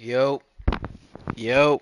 Yo, yo.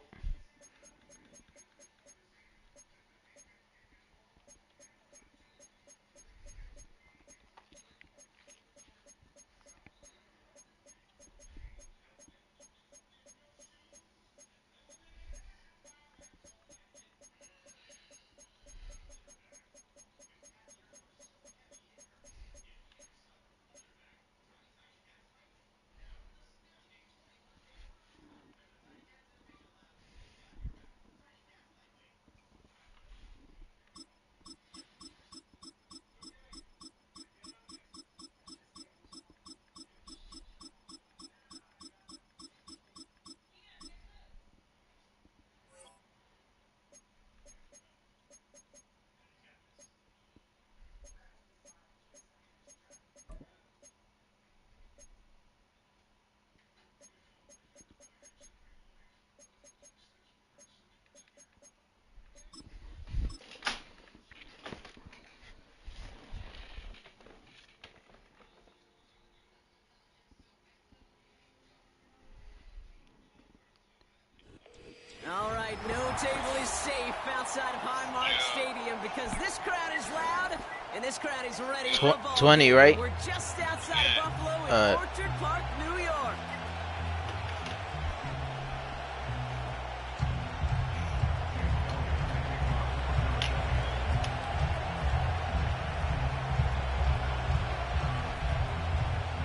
All right, no table is safe outside of Highmark Stadium because this crowd is loud and this crowd is ready for a ball 20, game. right? We're just outside of Buffalo in Orchard Park, New York.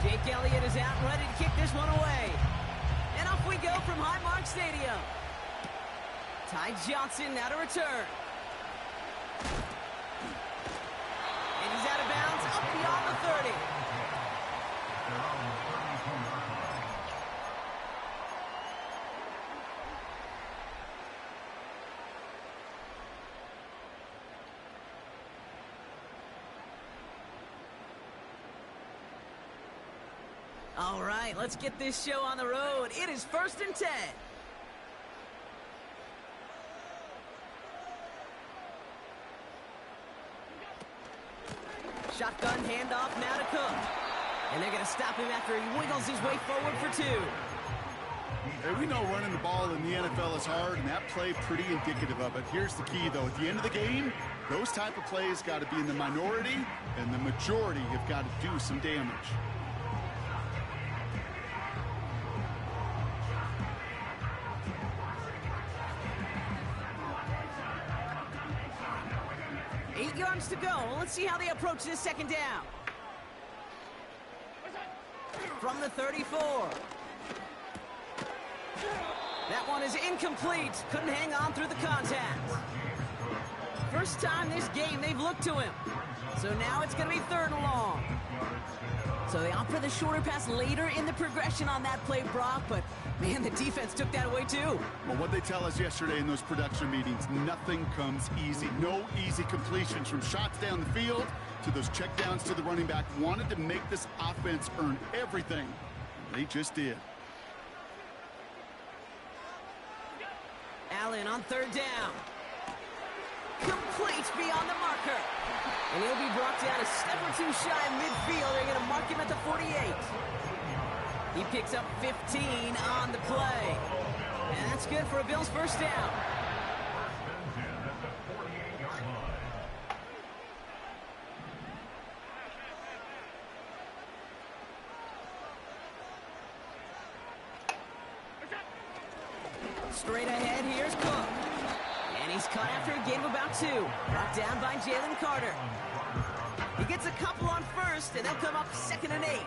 Jake Elliott is out and ready to kick this one away. And off we go from Highmark Stadium. Ty Johnson now to return. And he's out of bounds up beyond the 30. All right, let's get this show on the road. It is 1st and 10. Shotgun handoff now to Cook. And they're going to stop him after he wiggles his way forward for 2. Hey, we know running the ball in the NFL is hard, and that play pretty indicative of it. Here's the key, though. At the end of the game, those type of plays got to be in the minority, and the majority have got to do some damage. Yards to go. Let's see how they approach this second down. From the 34. That one is incomplete. Couldn't hang on through the contact. First time this game they've looked to him. So now it's going to be 3rd and long. So they opt for the shorter pass later in the progression on that play, Brock, but man, the defense took that away too. Well, what they tell us yesterday in those production meetings, nothing comes easy. No easy completions from shots down the field to those checkdowns to the running back. Wanted to make this offense earn everything. They just did. Allen on 3rd down. Complete beyond the marker. And he'll be brought down a step or 2 shy of midfield. They're going to mark him at the 48. He picks up 15 on the play. And that's good for a Bills first down. Straight ahead, here's Cook. And he's caught after a gain of about 2. Brought down by Jalen Carter. He gets a couple on 1st, and they'll come up 2nd and 8.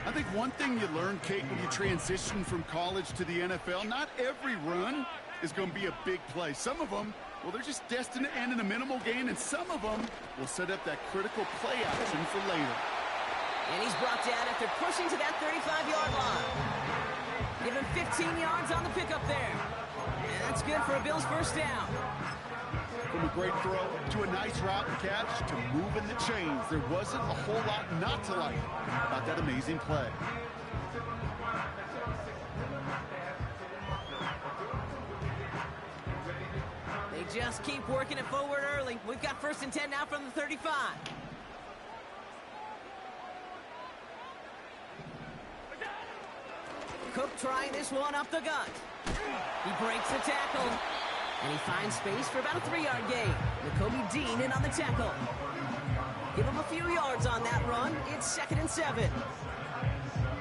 I think one thing you learn, Kate, when you transition from college to the NFL, not every run is going to be a big play. Some of them, well, they're just destined to end in a minimal gain, and some of them will set up that critical play action for later. And he's brought down after pushing to that 35-yard line. Give him 15 yards on the pickup there. And that's good for a Bills first down. From a great throw to a nice route and catch to moving the chains, there wasn't a whole lot not to like about that amazing play. They just keep working it forward early. We've got 1st and 10 now from the 35. Cook trying this one up the gut. He breaks the tackle. And he finds space for about a 3-yard gain. Nakobe Dean in on the tackle. Give him a few yards on that run. It's 2nd and 7.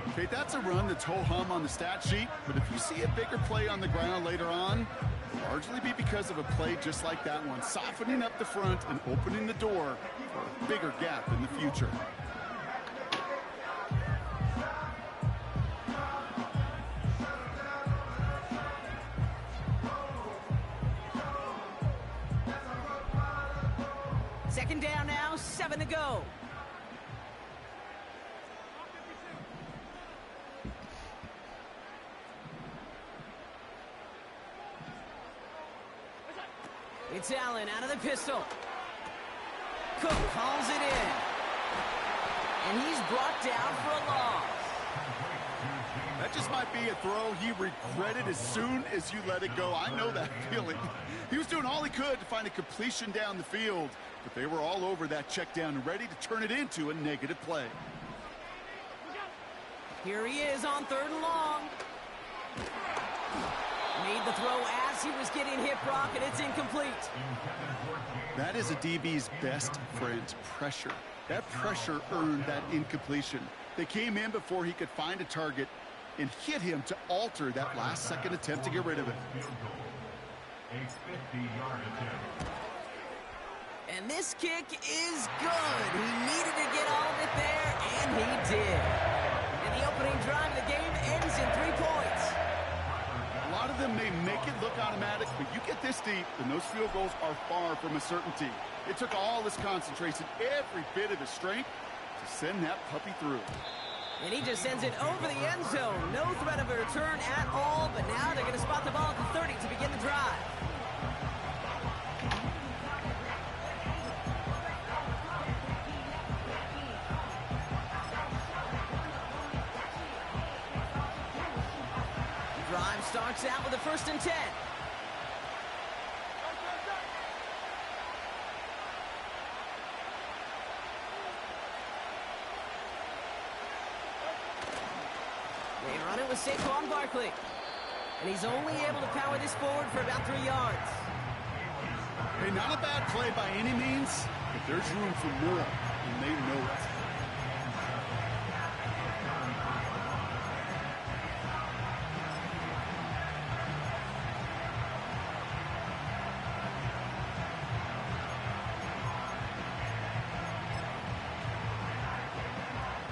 Okay, that's a run that's ho-hum on the stat sheet, but if you see a bigger play on the ground later on, it'll largely be because of a play just like that one, softening up the front and opening the door for a bigger gap in the future. Second down now, 7 to go. It's Allen out of the pistol. Cook calls it in. And he's brought down for a loss. That just might be a throw he regretted as soon as you let it go. I know that feeling. He was doing all he could to find a completion down the field, but they were all over that check down and ready to turn it into a negative play. Here he is on 3rd and long. Made the throw as he was getting hit, Brock, and it's incomplete. That is a DB's best friend, pressure. That pressure earned that incompletion. They came in before he could find a target and hit him to alter that last-second attempt to get rid of it. And this kick is good. He needed to get all of it there, and he did. And the opening drive of the game ends in 3 points. A lot of them may make it look automatic, but you get this deep, and those field goals are far from a certainty. It took all his concentration, every bit of his strength, to send that puppy through. And he just sends it over the end zone. No threat of a return at all, but now they're going to spot the ball at the 30 to begin the drive. Drive starts out with a 1st and 10. They run it with Saquon Barkley. And he's only able to power this forward for about 3 yards. Hey, not a bad play by any means, but there's room for more, and they know it.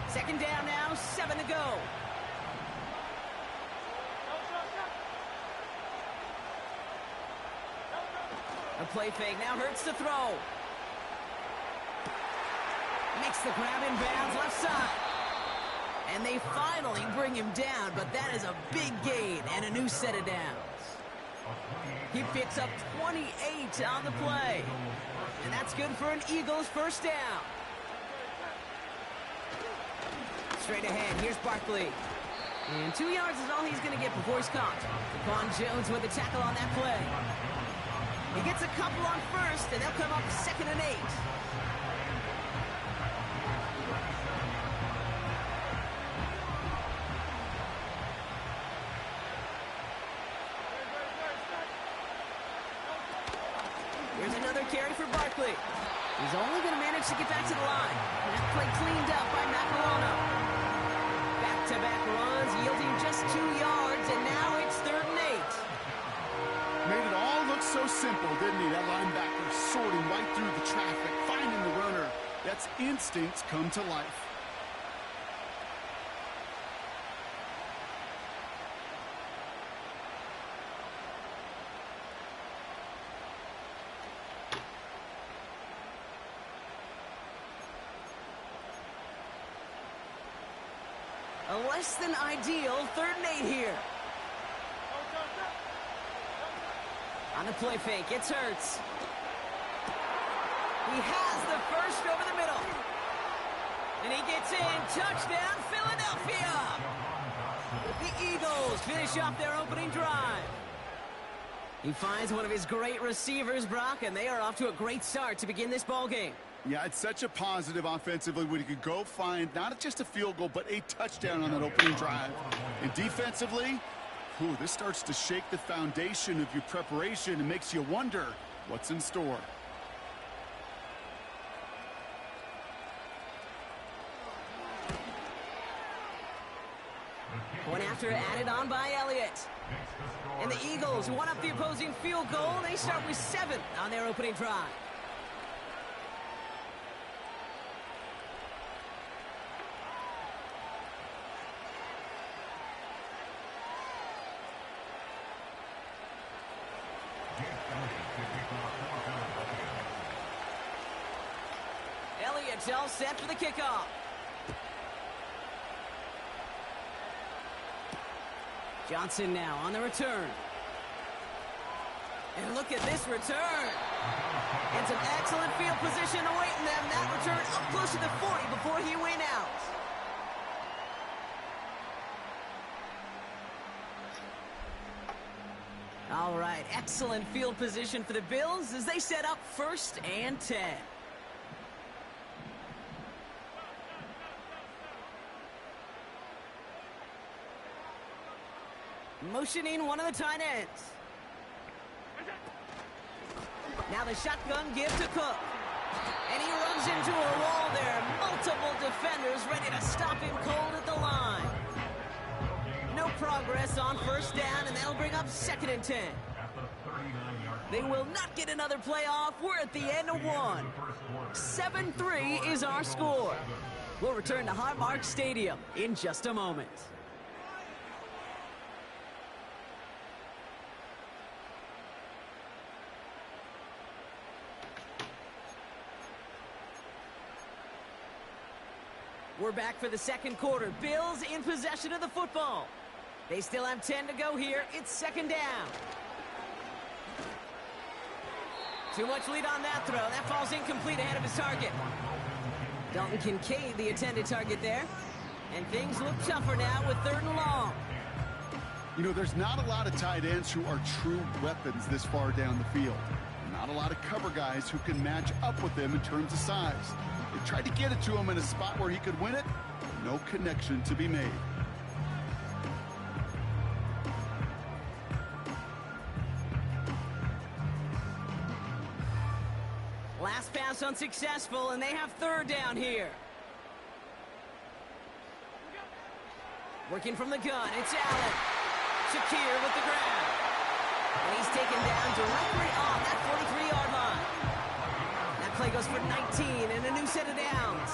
Second down now, 7 to go. A play fake now hurts the throw. Makes the grab in bounds left side. And they finally bring him down, but that is a big gain and a new set of downs. He picks up 28 on the play. And that's good for an Eagles first down. Straight ahead, here's Barkley. And 2 yards is all he's going to get before he's caught. Vaughn Jones with the tackle on that play. He gets a couple on 1st, and they'll come up 2nd and 8. Here's another carry for Barkley. He's only going to manage to get back to the line. And that play cleaned up by Macarona. Back-to-back runs, yielding just 2 yards, and now it's 3rd and 8. Made it all look so simple, didn't he? That linebacker sorting right through the traffic, finding the runner. That's instincts come to life. A less than ideal 3rd and 8 here. On the play fake, it's Hurts. He has the first over the middle. And he gets in. Touchdown, Philadelphia! The Eagles finish off their opening drive. He finds one of his great receivers, Brock, and they are off to a great start to begin this ball game. Yeah, it's such a positive offensively when you could go find not just a field goal, but a touchdown on that opening drive. And defensively, this starts to shake the foundation of your preparation and makes you wonder what's in store. Point after added on by Elliott. And the Eagles won up the opposing field goal. They start with 7 on their opening drive. Elliott's all set for the kickoff. Johnson now on the return. And look at this return. And some excellent field position awaiting them. That return up close to the 40 before he went out. All right, excellent field position for the Bills as they set up 1st and 10. Motioning one of the tight ends. Now the shotgun give to Cook. And he runs into a wall there. Multiple defenders ready to stop him cold at the line. No progress on 1st down, and that'll bring up 2nd and 10. They will not get another play off. We're at the end of 1. 7-3 is our score. We'll return to Highmark Stadium in just a moment. We're back for the 2nd quarter. Bills in possession of the football. They still have 10 to go here. It's 2nd down. Too much lead on that throw. That falls incomplete ahead of his target. Dalton Kincaid, the intended target there. And things look tougher now with 3rd and long. You know, there's not a lot of tight ends who are true weapons this far down the field. Not a lot of cover guys who can match up with them in terms of size. They tried to get it to him in a spot where he could win it. No connection to be made. Last pass unsuccessful, and they have 3rd down here. Working from the gun, it's Allen. Shakir with the grab. And he's taken down directly on that 43-yard line. That play goes for 19 and a new set of downs.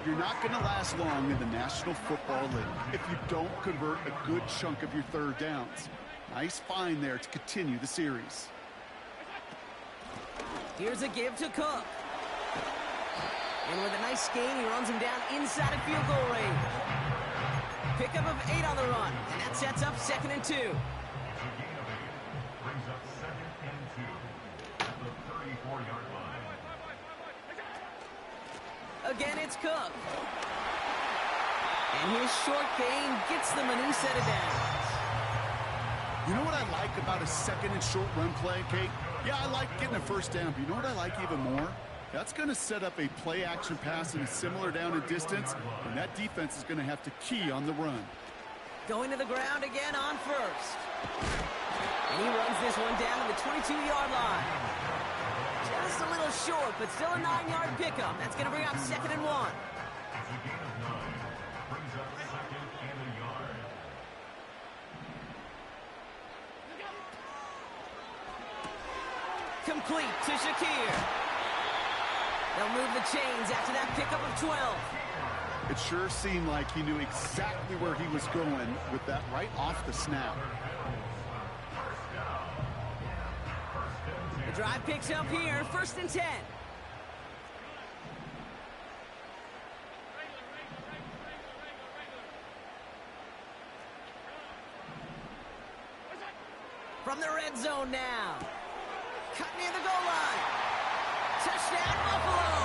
You're not going to last long in the National Football League if you don't convert a good chunk of your 3rd downs. Nice find there to continue the series. Here's a give to Cook. And with a nice gain, he runs him down inside of field goal range. Pickup of 8 on the run, and that sets up 2nd and 2. Again, it's Cook. And his short gain gets them a new set of downs. You know what I like about a 2nd and short run play, Kate? Yeah, I like getting a 1st down, but you know what I like even more? That's going to set up a play-action pass in a similar down and distance, and that defense is going to have to key on the run. Going to the ground again on 1st. And he runs this one down to the 22-yard line. Just a little short, but still a 9-yard pickup. That's going to bring up 2nd and 1. Complete to Shakir. They'll move the chains after that pickup of 12. It sure seemed like he knew exactly where he was going with that right off the snap. The drive picks up here, 1st and 10. From the red zone now. Cut near the goal line. Touchdown, Buffalo.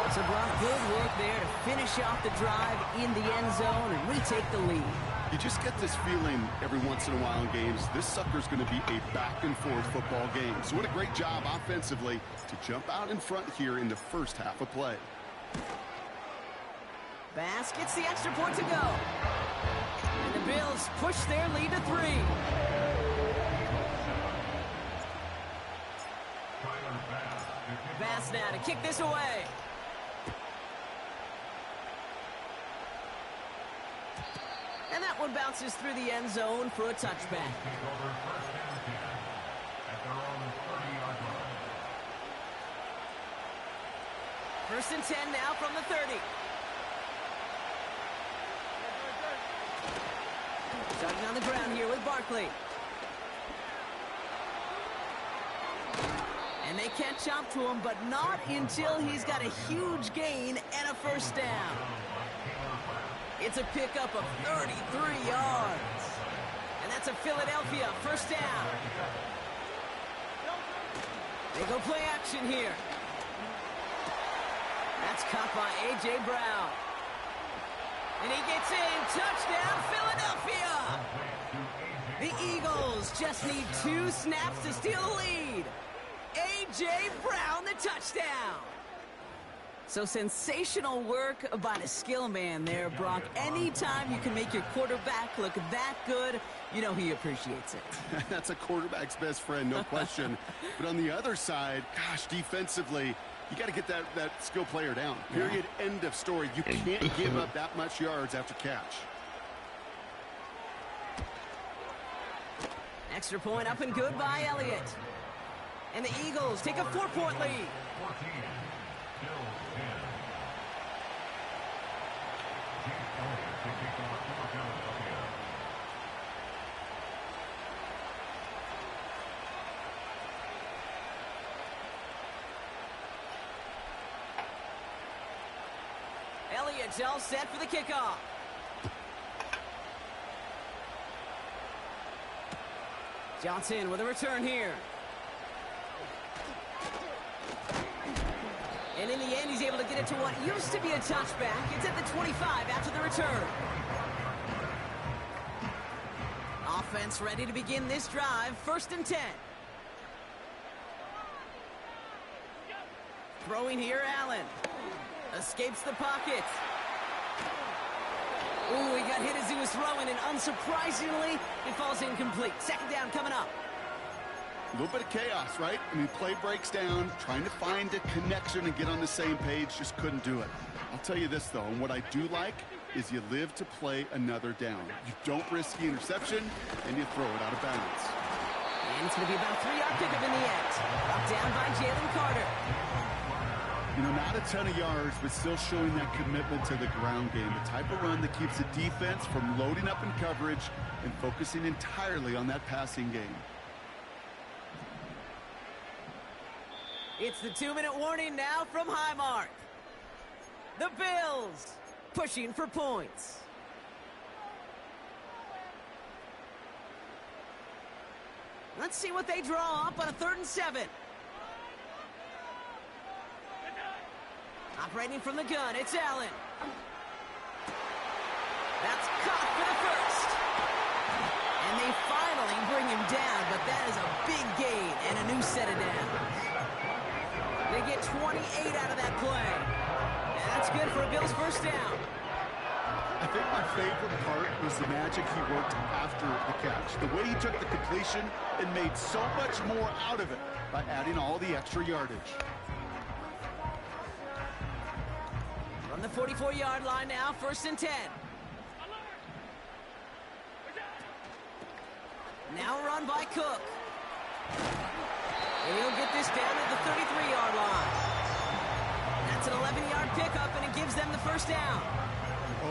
So, Brock, good work there to finish off the drive in the end zone and retake the lead. You just get this feeling every once in a while in games, this sucker's going to be a back-and-forth football game. So what a great job offensively to jump out in front here in the first half of play. Bass gets the extra point to go. And the Bills push their lead to 3. Bass now to kick this away. And that one bounces through the end zone for a touchback. First and 10 now from the 30. Starting on the ground here with Barkley. And they can't chop to him, but not until he's got a huge gain and a first down. It's a pickup of 33 yards. And that's a Philadelphia first down. They go play action here. That's caught by A.J. Brown. And he gets in. Touchdown, Philadelphia! The Eagles just need 2 snaps to steal the lead. A.J. Brown, the touchdown. So sensational work by the skill man there, Brock. Anytime you can make your quarterback look that good, you know he appreciates it. That's a quarterback's best friend, no question. But on the other side, gosh, defensively, you got to get that skill player down. Period. End of story. You can't give up that much yards after catch. Extra point up and good by Elliott. And the Eagles take a 4-point lead. Elliott's all set for the kickoff. Johnson with a return here. And in the end, he's able to get it to what used to be a touchback. It's at the 25 after the return. Offense ready to begin this drive. First and 10. Throwing here, Allen. Escapes the pocket. Ooh, he got hit as he was throwing, and unsurprisingly, it falls incomplete. Second down coming up. A little bit of chaos, right? I mean, play breaks down, trying to find a connection and get on the same page, just couldn't do it. I'll tell you this, though, and what I do like is you live to play another down. You don't risk the interception, and you throw it out of bounds. And it's going to be about a 3-yard pickup in the end. Brought down by Jalen Carter. You know, not a ton of yards, but still showing that commitment to the ground game. The type of run that keeps the defense from loading up in coverage and focusing entirely on that passing game. It's the 2-minute warning now from Highmark. The Bills pushing for points. Let's see what they draw up on a 3rd and 7. Operating from the gun, it's Allen. That's caught for the first. And they finally bring him down, but that is a big gain and a new set of downs. They get 28 out of that play. And that's good for a Bills first down. I think my favorite part was the magic he worked after the catch. The way he took the completion and made so much more out of it by adding all the extra yardage. From the 44-yard line now, 1st and 10. Now run by Cook. And he'll get this down to the 33-yard line. That's an 11-yard pickup, and it gives them the first down.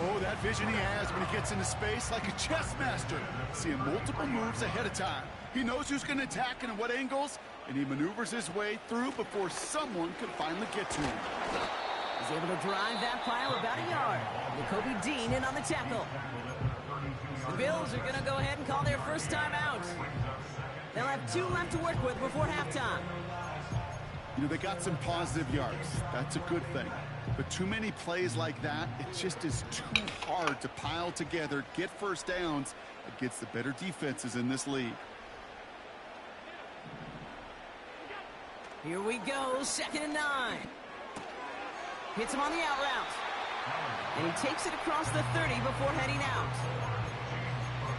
Oh, that vision he has when he gets into space like a chess master. Seeing multiple moves ahead of time. He knows who's going to attack and at what angles, and he maneuvers his way through before someone can finally get to him. He's able to drive that pile about a yard. Nakobe Dean in on the tackle. The Bills are going to go ahead and call their first time out. They'll have 2 left to work with before halftime. You know, they got some positive yards. That's a good thing. But too many plays like that, it just is too hard to pile together, get first downs against the better defenses in this league. Here we go, 2nd and 9. Hits him on the out route. And he takes it across the 30 before heading out.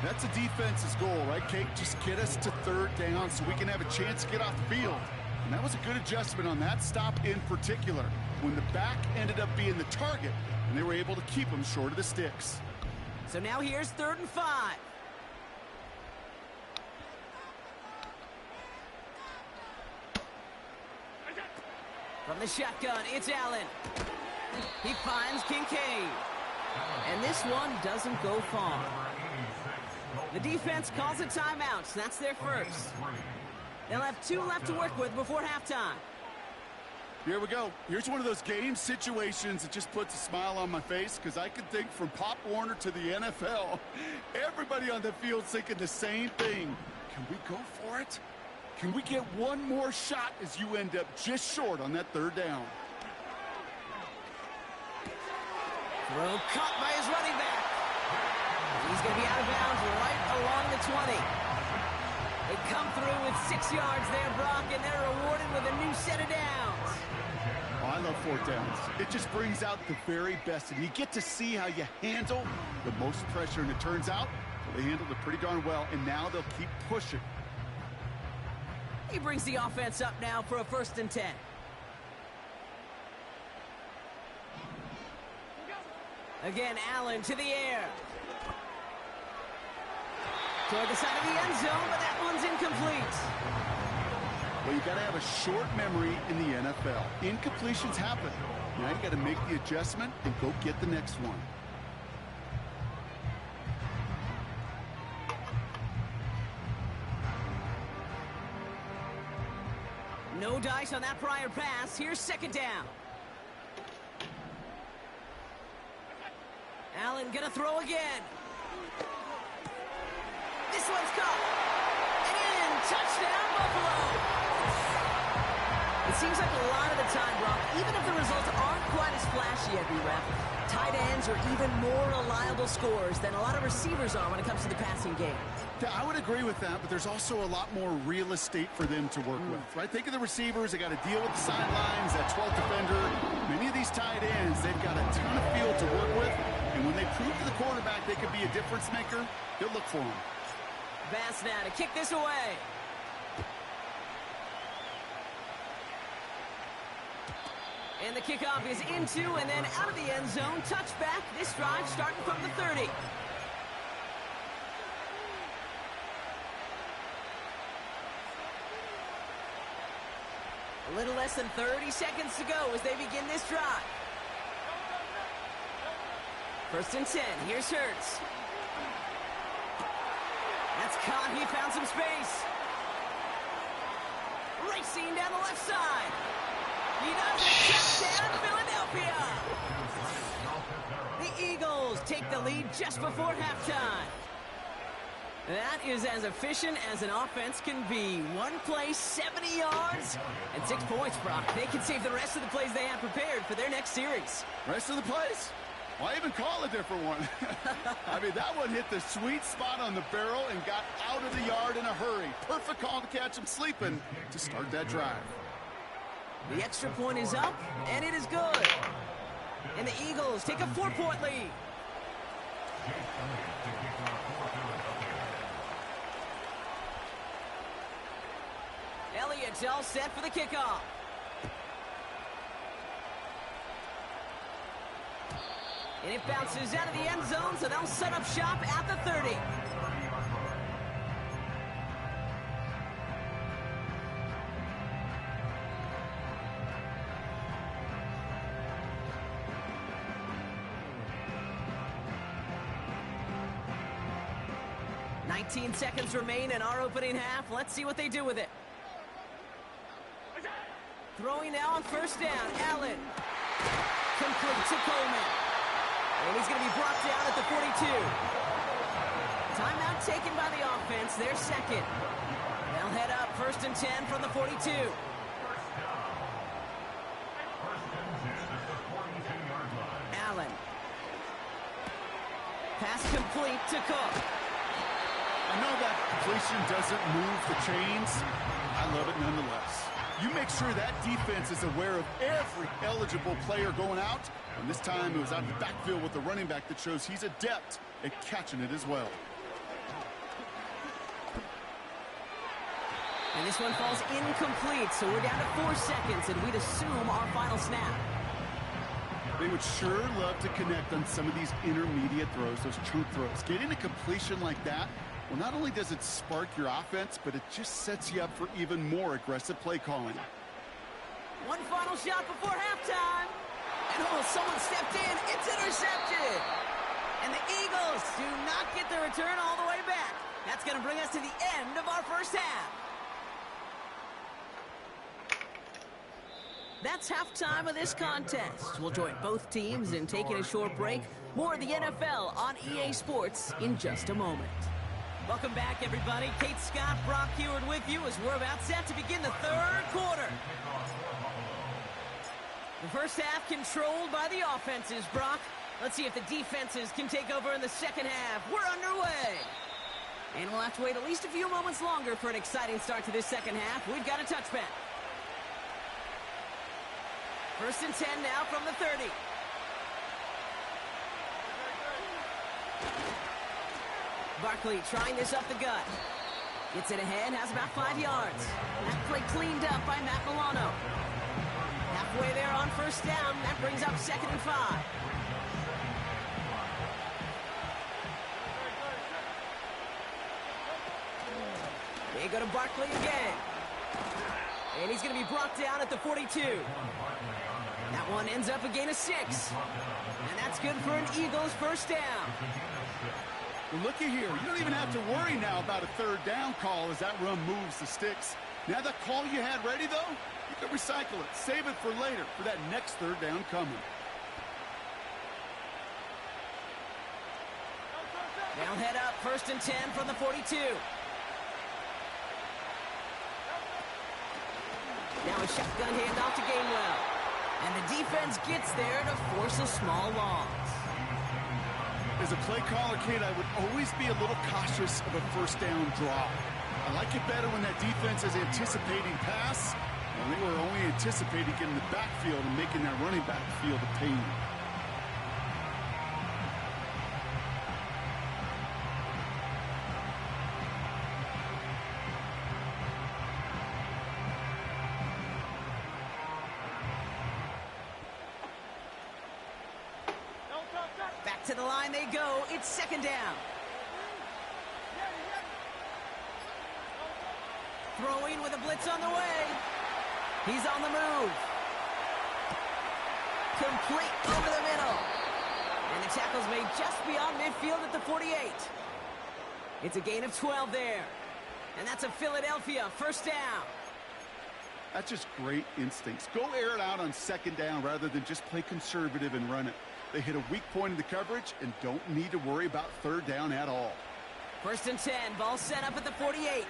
That's a defense's goal, right, Kate? Just get us to 3rd down so we can have a chance to get off the field. And that was a good adjustment on that stop in particular, when the back ended up being the target, and they were able to keep him short of the sticks. So now here's 3rd and 5. From the shotgun, it's Allen. He finds Kincaid. And this one doesn't go far. The defense calls a timeout, so that's their first. They'll have 2 left to work with before halftime. Here we go. Here's one of those game situations that just puts a smile on my face, because I can think from Pop Warner to the NFL, everybody on the field thinking the same thing. Can we go for it? Can we get one more shot as you end up just short on that 3rd down? Throw caught by his running back. He's going to be out of bounds right along the 20. They come through with 6 yards there, Brock, and they're rewarded with a new set of downs. Oh, I love 4th downs. It just brings out the very best, and you get to see how you handle the most pressure, and it turns out they handled it pretty darn well, and now they'll keep pushing. He brings the offense up now for a 1st and 10. Again, Allen to the air. Toward the side of the end zone, but that one's incomplete. Well, you got to have a short memory in the NFL. Incompletions happen. Now you got to make the adjustment and go get the next one. No dice on that prior pass. Here's 2nd down. Allen gonna throw again. This one's caught. And in. Touchdown, Buffalo. It seems like a lot of the time, Brock, even if the results aren't quite as flashy every rep, tight ends are even more reliable scorers than a lot of receivers are when it comes to the passing game. Yeah, I would agree with that, but there's also a lot more real estate for them to work with, right? Think of the receivers. They got to deal with the sidelines, that 12th defender. Many of these tight ends, they've got a ton of field to work with, and when they prove to the quarterback they could be a difference maker, they'll look for them. Bass now to kick this away. And the kickoff is into and then out of the end zone. Touchback. This drive starting from the 30. A little less than 30 seconds to go as they begin this drive. 1st and 10. Here's Hurts. That's caught. He found some space. Racing down the left side. He does it. Touchdown, Philadelphia. The Eagles take the lead just before halftime. That is as efficient as an offense can be. One play, 70 yards, and 6 points, Brock. They can save the rest of the plays they have prepared for their next series. Rest of the plays? Why even call a different one? I mean, that one hit the sweet spot on the barrel and got out of the yard in a hurry. Perfect call to catch him sleeping to start that drive. The extra point is up, and it is good. And the Eagles take a 4-point lead. Elliott's all set for the kickoff. And it bounces out of the end zone, so they'll set up shop at the 30. $19 seconds remain in our opening half. Let's see what they do with it. Throwing now on 1st down. Allen. Complete to Coleman. And he's going to be brought down at the 42. Timeout taken by the offense. Their 2nd. They'll head up 1st and 10 from the 42. incomplete to Cook. I know that completion doesn't move the chains. I love it nonetheless. You make sure that defense is aware of every eligible player going out. And this time it was out of the backfield with the running back that shows he's adept at catching it as well. And this one falls incomplete, so we're down to 4 seconds, and we'd assume our final snap. They would sure love to connect on some of these intermediate throws, those chunk throws. Getting a completion like that, well, not only does it spark your offense, but it just sets you up for even more aggressive play calling. One final shot before halftime. And oh, someone stepped in. It's intercepted. And the Eagles do not get the return all the way back. That's going to bring us to the end of our first half. That's halftime of this contest. We'll join both teams in taking a short break. More of the NFL on EA Sports in just a moment. Welcome back, everybody. Kate Scott, Brock Heward with you as we're about set to begin the third quarter. The first half controlled by the offenses, Brock. Let's see if the defenses can take over in the second half. We're underway. And we'll have to wait at least a few moments longer for an exciting start to this second half. We've got a touchback. First and 10 now from the 30. Barkley trying this up the gut. Gets it ahead, has about 5 yards. That play cleaned up by Matt Milano. Halfway there on first down. That brings up 2nd and 5. They go to Barkley again. And he's going to be brought down at the 42. That one ends up a gain of 6. And that's good for an Eagles first down. Well, looky here. You don't even have to worry now about a third down call as that run moves the sticks. Now that call you had ready, though, you can recycle it. Save it for later for that next third down coming. They'll head up first and 10 from the 42. Now a shotgun handoff to Gainwell. And the defense gets there to force a small loss. As a play caller, Kate, I would always be a little cautious of a first down draw. I like it better when that defense is anticipating pass, and they were only anticipating getting the backfield and making that running back feel the pain. To the line they go. It's 2nd down. Throwing with a blitz on the way. He's on the move. Complete over the middle. And the tackle's made just beyond midfield at the 48. It's a gain of 12 there. And that's a Philadelphia first down. That's just great instincts. Go air it out on 2nd down rather than just play conservative and run it. They hit a weak point in the coverage and don't need to worry about third down at all. First and 10, ball set up at the 48.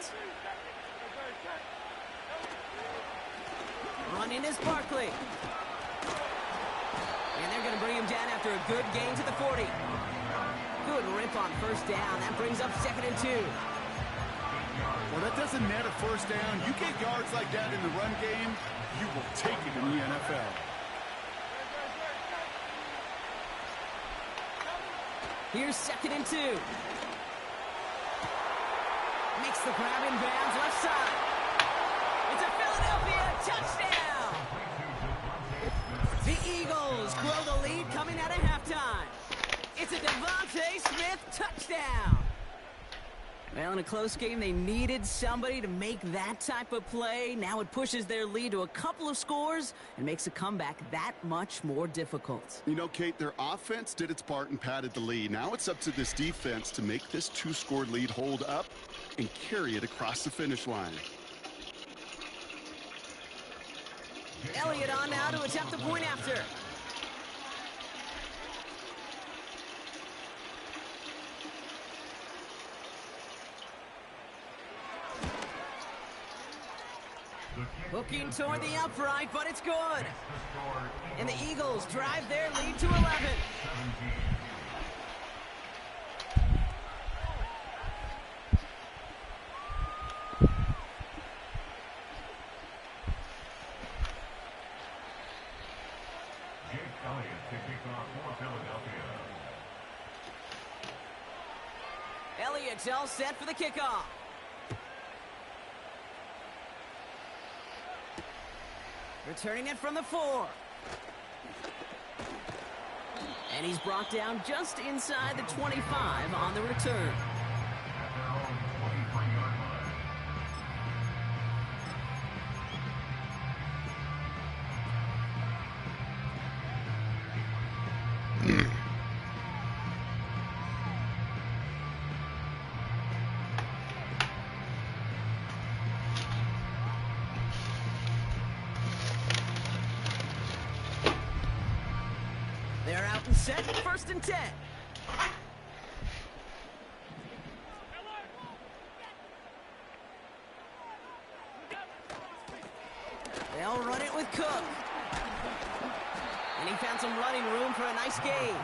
Running is Barkley. And they're going to bring him down after a good gain to the 40. Good rip on first down. That brings up 2nd and 2. Well, that doesn't net a first down. You get yards like that in the run game, you will take it in the NFL. Here's 2nd and 2. Makes the grab in bounds left side. It's a Philadelphia touchdown. The Eagles grow the lead coming out of halftime. It's a Devontae Smith touchdown. Well, in a close game, they needed somebody to make that type of play. Now it pushes their lead to a couple of scores and makes a comeback that much more difficult. You know, Kate, their offense did its part and padded the lead. Now it's up to this defense to make this 2-score lead hold up and carry it across the finish line. Elliott on now to attempt the point after. Hooking toward the upright, but it's good. And the Eagles drive their lead to 11. Elliott's all set for the kickoff. Returning it from the 4. And he's brought down just inside the 25 on the return. They're out and set, 1st and 10. They'll run it with Cook. And he found some running room for a nice gain.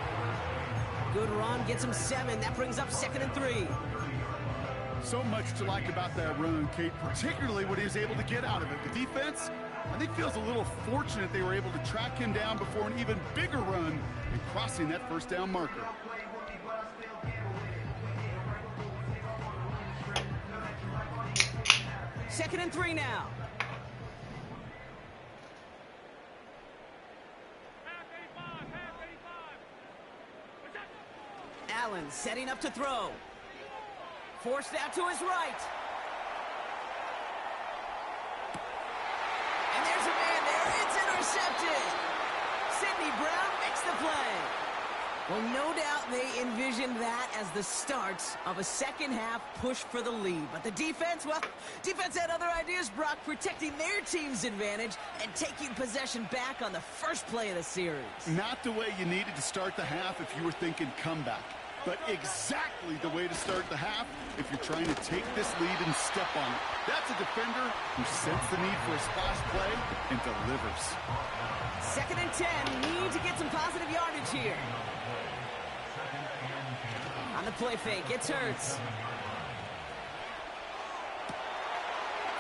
Good run, gets him 7. That brings up 2nd and 3. So much to like about that run, Kate, particularly what he was able to get out of it. The defense, I think, feels a little fortunate they were able to track him down before an even bigger run and crossing that 1st down marker. Second and 3 now. Allen setting up to throw. Forced out to his right. And there's a man there. It's intercepted. Sidney Brown makes the play. Well, no doubt they envisioned that as the start of a second-half push for the lead. But the defense, well, defense had other ideas, Brock, protecting their team's advantage and taking possession back on the first play of the series. Not the way you needed to start the half if you were thinking comeback, but exactly the way to start the half if you're trying to take this lead and step on it. That's a defender who senses the need for a splash play and delivers. 2nd and 10, need to get some positive yardage here. On the play fake, it's Hurts.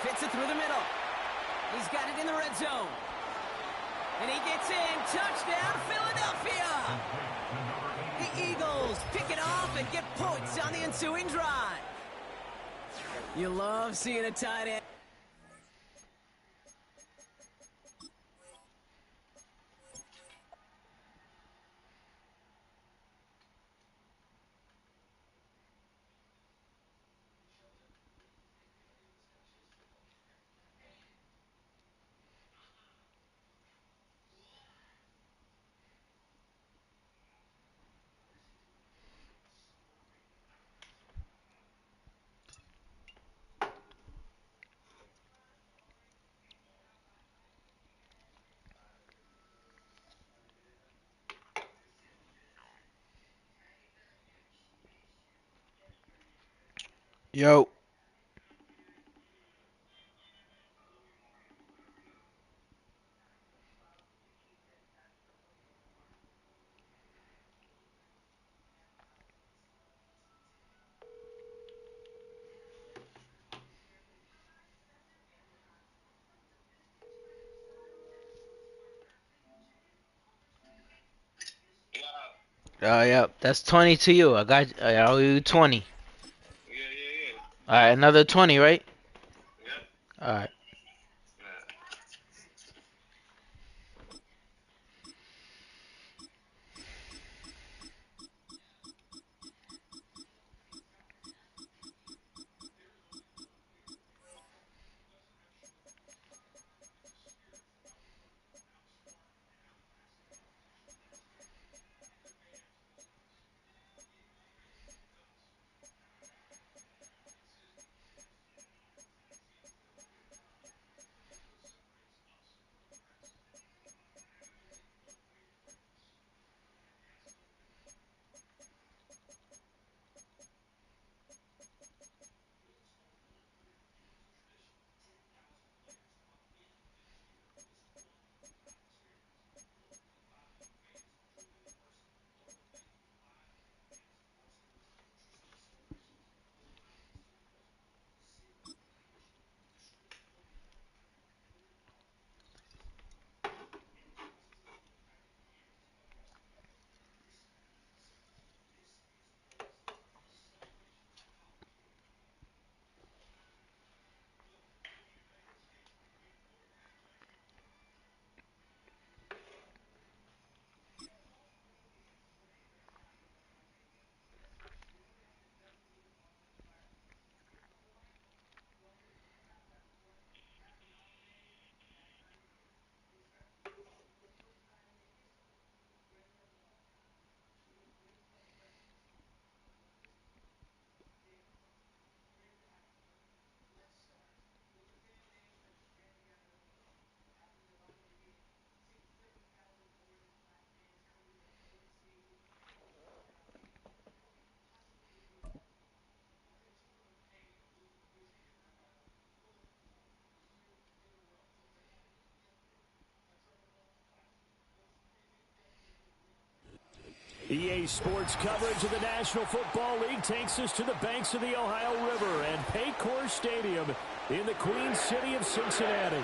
Fits it through the middle. He's got it in the red zone. And he gets in. Touchdown, Philadelphia! The Eagles pick it off and get points on the ensuing drive. You love seeing a tight end. Yo. Yeah, that's 20 to you. I owe you 20. All right, another 20, right? All right. EA Sports coverage of the National Football League takes us to the banks of the Ohio River and Paycor Stadium in the Queen City of Cincinnati.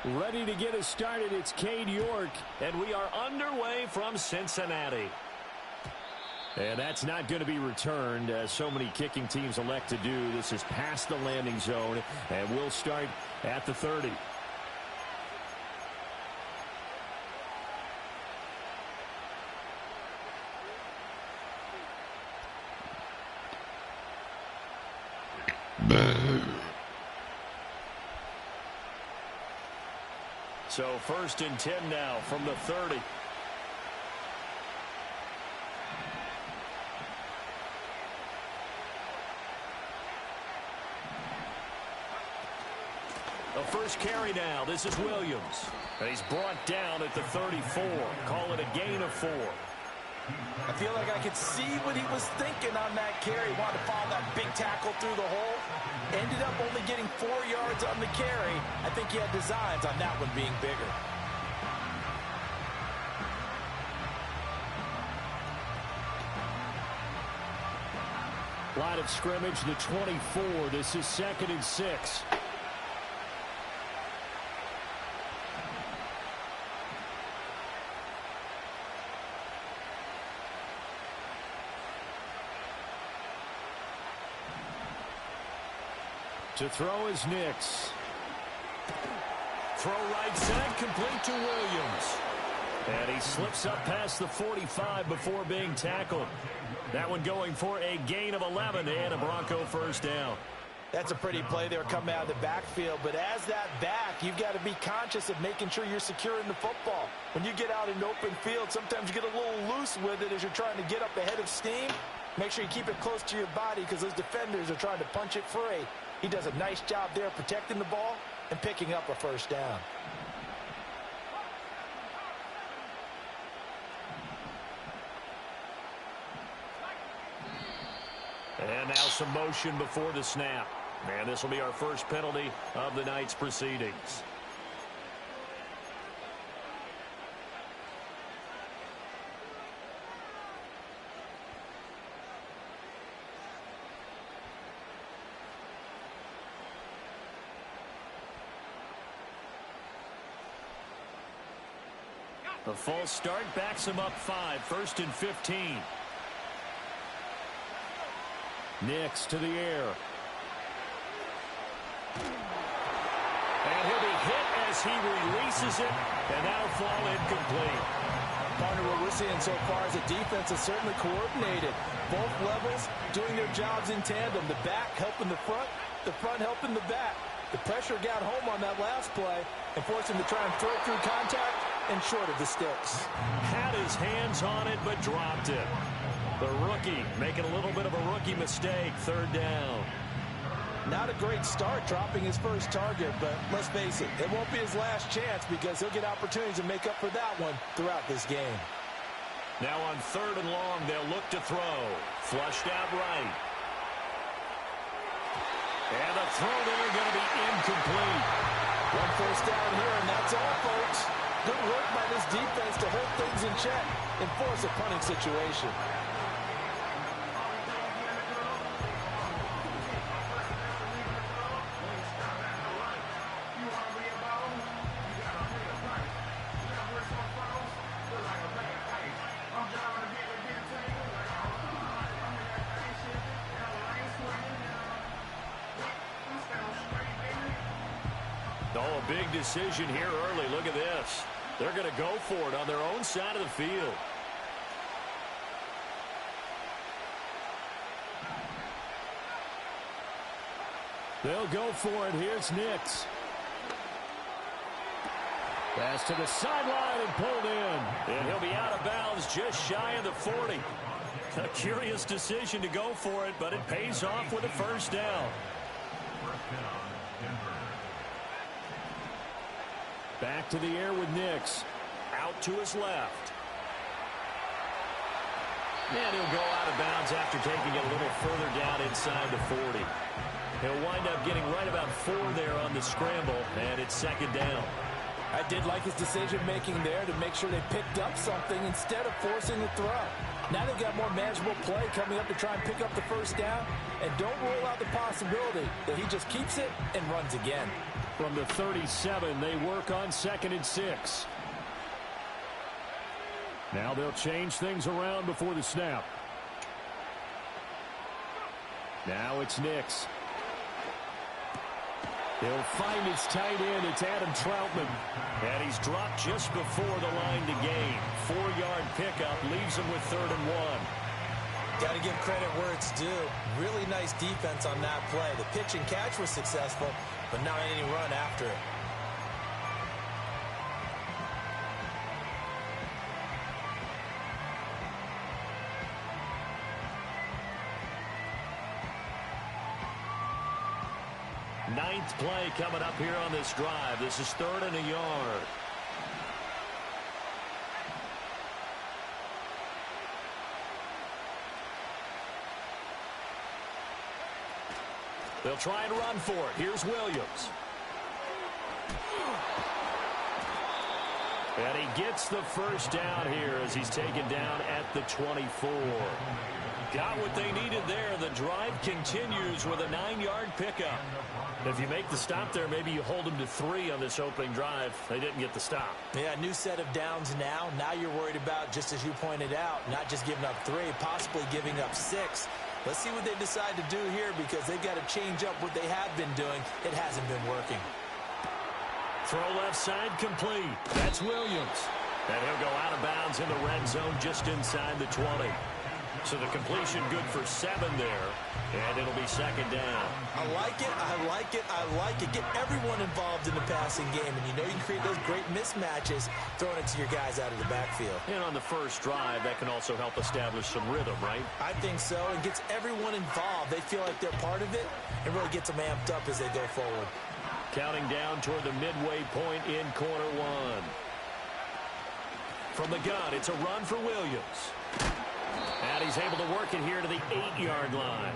Ready to get us started, it's Cade York, and we are underway from Cincinnati. And that's not going to be returned, as so many kicking teams elect to do. This is past the landing zone, and we'll start at the 30. So 1st and 10 now from the 30. The first carry now. This is Williams. And he's brought down at the 34. Call it a gain of 4. I feel like I could see what he was thinking on that carry. He wanted to follow that big tackle through the hole. Ended up only getting 4 yards on the carry. I think he had designs on that one being bigger. Line of scrimmage, the 24. This is 2nd and 6. To throw is Nix. Throw right side, complete to Williams. And he slips up past the 45 before being tackled. That one going for a gain of 11 and a Bronco first down. That's a pretty play there coming out of the backfield. But as that back, you've got to be conscious of making sure you're securing the football. When you get out in open field, sometimes you get a little loose with it as you're trying to get up ahead of steam. Make sure you keep it close to your body because those defenders are trying to punch it free. He does a nice job there protecting the ball and picking up a first down. And now some motion before the snap. And this will be our first penalty of the night's proceedings. The false start backs him up 5, 1st and 15. Nix to the air. And he'll be hit as he releases it, and that'll fall incomplete. Partner, what we're seeing so far is the defense is certainly coordinated. Both levels doing their jobs in tandem. The back helping the front helping the back. The pressure got home on that last play and forced him to try and throw through contact and short of the sticks. Had his hands on it, but dropped it. The rookie making a little bit of a rookie mistake, 3rd down. Not a great start dropping his first target, but let's face it, it won't be his last chance because he'll get opportunities to make up for that one throughout this game. Now on 3rd and long, they'll look to throw. Flushed out right. And the throw there going to be incomplete. One first down here, and that's all, folks. Good work by this defense to hold things in check and force a punting situation. Oh, a big decision here early. Look at this. They're going to go for it on their own side of the field. They'll go for it. Here's Nix. Pass to the sideline and pulled in. And he'll be out of bounds just shy of the 40. A curious decision to go for it, but it pays off with a first down. Back to the air with Nix. Out to his left. And he'll go out of bounds after taking it a little further down inside the 40. He'll wind up getting right about 4 there on the scramble, and it's second down. I did like his decision-making there to make sure they picked up something instead of forcing the throw. Now they've got more manageable play coming up to try and pick up the first down, and don't rule out the possibility that he just keeps it and runs again. From the 37, they work on 2nd and 6. Now they'll change things around before the snap. Now it's Nix. He'll find his tight end. It's Adam Troutman. And he's dropped just before the line to gain. 4-yard pickup leaves him with 3rd and 1. Got to give credit where it's due. Really nice defense on that play. The pitch and catch was successful, but not any run after it. Ninth play coming up here on this drive. This is 3rd and a yard. They'll try and run for it. Here's Williams. And he gets the first down here as he's taken down at the 24. Got what they needed there. The drive continues with a 9-yard pickup. If you make the stop there, maybe you hold them to 3 on this opening drive. They didn't get the stop. Yeah, new set of downs now. Now you're worried about, just as you pointed out, not just giving up 3, possibly giving up 6. Let's see what they decide to do here, because they've got to change up what they have been doing. It hasn't been working. Throw left side complete. That's Williams. And he'll go out of bounds in the red zone just inside the 20. So the completion good for 7 there. And it'll be second down. I like it, I like it, I like it. Get everyone involved in the passing game. And you know you can create those great mismatches throwing it to your guys out of the backfield. And on the first drive, that can also help establish some rhythm, right? I think so. It gets everyone involved. They feel like they're part of it. It really gets them amped up as they go forward. Counting down toward the midway point in quarter 1. From the gun, it's a run for Williams. And he's able to work it here to the 8-yard line.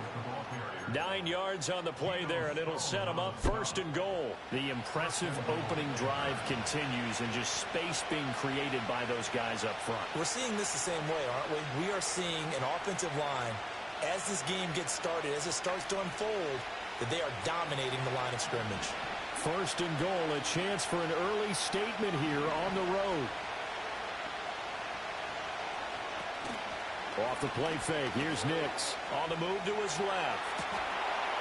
9 yards on the play there, and it'll set him up 1st and goal. The impressive opening drive continues, and just space being created by those guys up front. We're seeing this the same way, aren't we? We are seeing an offensive line, as this game gets started, as it starts to unfold, that they are dominating the line of scrimmage. 1st and goal, a chance for an early statement here on the road. Off the play fake, here's Nix. On the move to his left.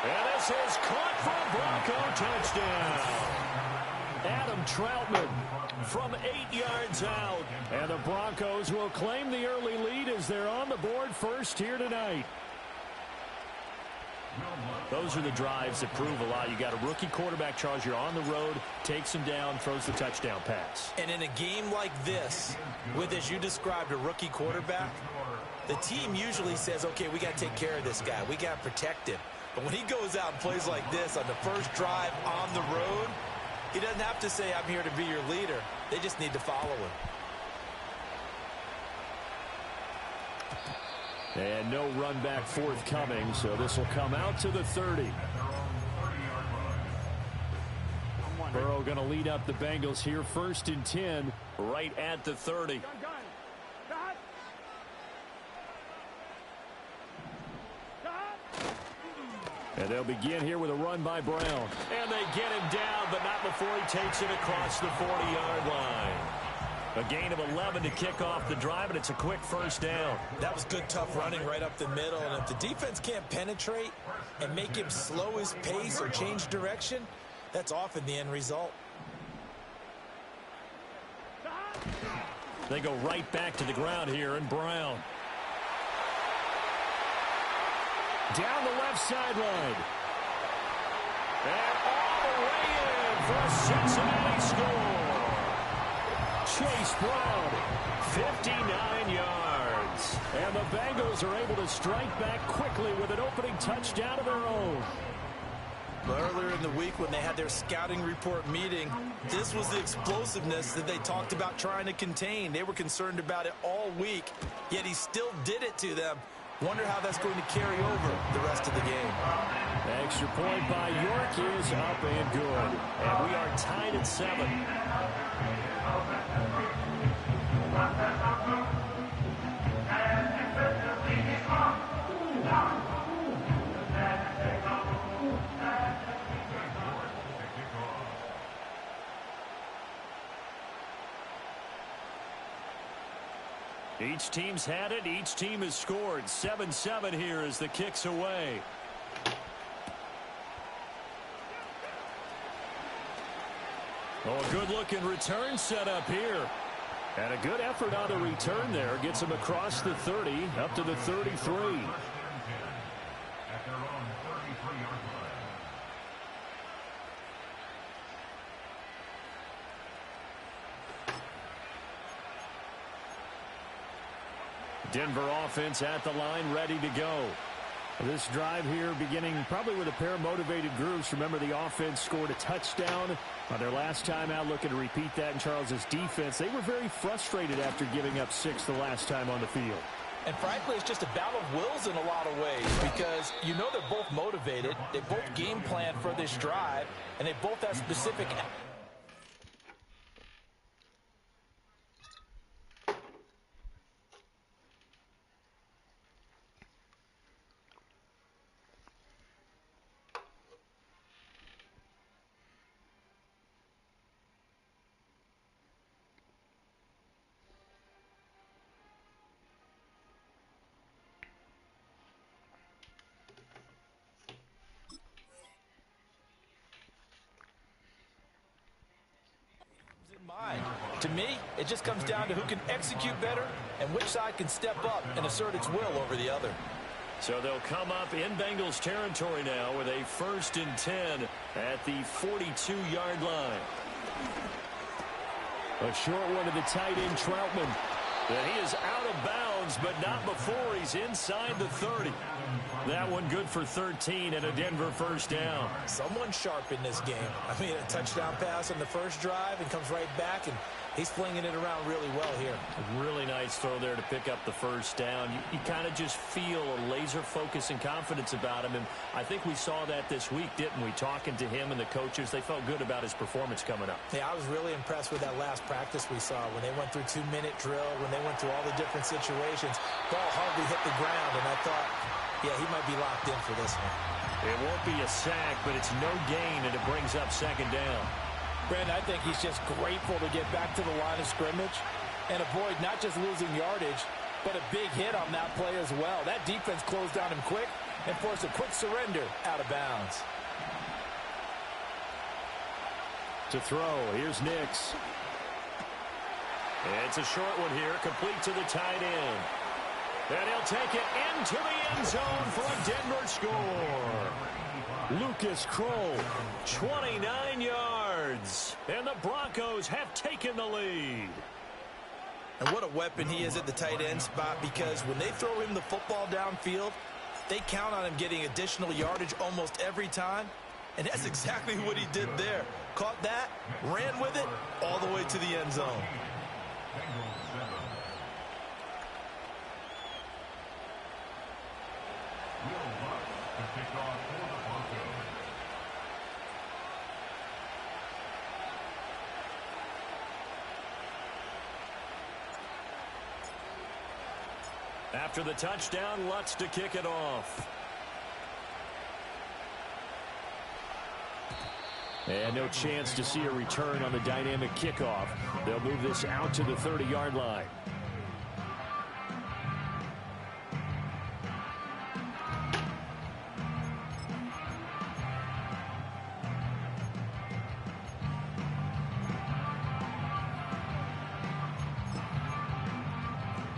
And this is caught for Bronco touchdown. Adam Troutman from 8 yards out. And the Broncos will claim the early lead as they're on the board first here tonight. Those are the drives that prove a lot. You got a rookie quarterback, Charles. You're on the road, takes him down, throws the touchdown pass. And in a game like this, with, as you described, a rookie quarterback, the team usually says, okay, we got to take care of this guy. We got to protect him. But when he goes out and plays like this on the first drive on the road, he doesn't have to say, I'm here to be your leader. They just need to follow him. And no run back forthcoming, so this will come out to the 30. Burrow going to lead up the Bengals here, 1st and 10, right at the 30. And they'll begin here with a run by Brown. And they get him down, but not before he takes it across the 40-yard line. A gain of 11 to kick off the drive, and it's a quick first down. That was good, tough running right up the middle. And if the defense can't penetrate and make him slow his pace or change direction, that's often the end result. They go right back to the ground here, and Brown. Down the left sideline. And all the way in for a Cincinnati score. Chase Brown, 59 yards. And the Bengals are able to strike back quickly with an opening touchdown of their own. Earlier in the week when they had their scouting report meeting, this was the explosiveness that they talked about trying to contain. They were concerned about it all week, yet he still did it to them. Wonder how that's going to carry over the rest of the game. Extra point by York is up and good. And we are tied at 7. Each team's had it. Each team has scored. 7-7 here as the kick's away. Oh, a good-looking return set up here. And a good effort on the return there. Gets him across the 30, up to the 33. Denver offense at the line, ready to go. This drive here beginning probably with a pair of motivated groups. Remember, the offense scored a touchdown on their last time out, looking to repeat that in Charles's defense. They were very frustrated after giving up 6 the last time on the field. And frankly, it's just a battle of wills in a lot of ways because you know they're both motivated. They both game plan for this drive, and they both have specific... mind. To me, it just comes down to who can execute better and which side can step up and assert its will over the other. So they'll come up in Bengals territory now with a 1st and 10 at the 42-yard line. A short one to the tight end, Troutman. And he is out of bounds, but not before he's inside the 30. That one good for 13 and a Denver 1st down. Someone sharp in this game. I mean, a touchdown pass on the first drive and comes right back, and he's flinging it around really well here. A really nice throw there to pick up the 1st down. You kind of just feel a laser focus and confidence about him, and I think we saw that this week, didn't we? Talking to him and the coaches, they felt good about his performance coming up. Yeah, I was really impressed with that last practice we saw when they went through 2-minute drill, when they went through all the different situations. Ball hardly hit the ground, and I thought, yeah, he might be locked in for this one. It won't be a sack, but it's no gain, and it brings up 2nd down. Brandon, I think he's just grateful to get back to the line of scrimmage and avoid not just losing yardage, but a big hit on that play as well. That defense closed down him quick and forced a quick surrender out of bounds. To throw, here's Nix. It's a short one here, complete to the tight end. And he'll take it into the end zone for a Denver score. Lucas Kroll, 29 yards. And the Broncos have taken the lead. And what a weapon he is at the tight end spot, because when they throw him the football downfield, they count on him getting additional yardage almost every time. And that's exactly what he did there. Caught that, ran with it, all the way to the end zone. After the touchdown, Lutz to kick it off. And no chance to see a return on the dynamic kickoff. They'll move this out to the 30-yard line.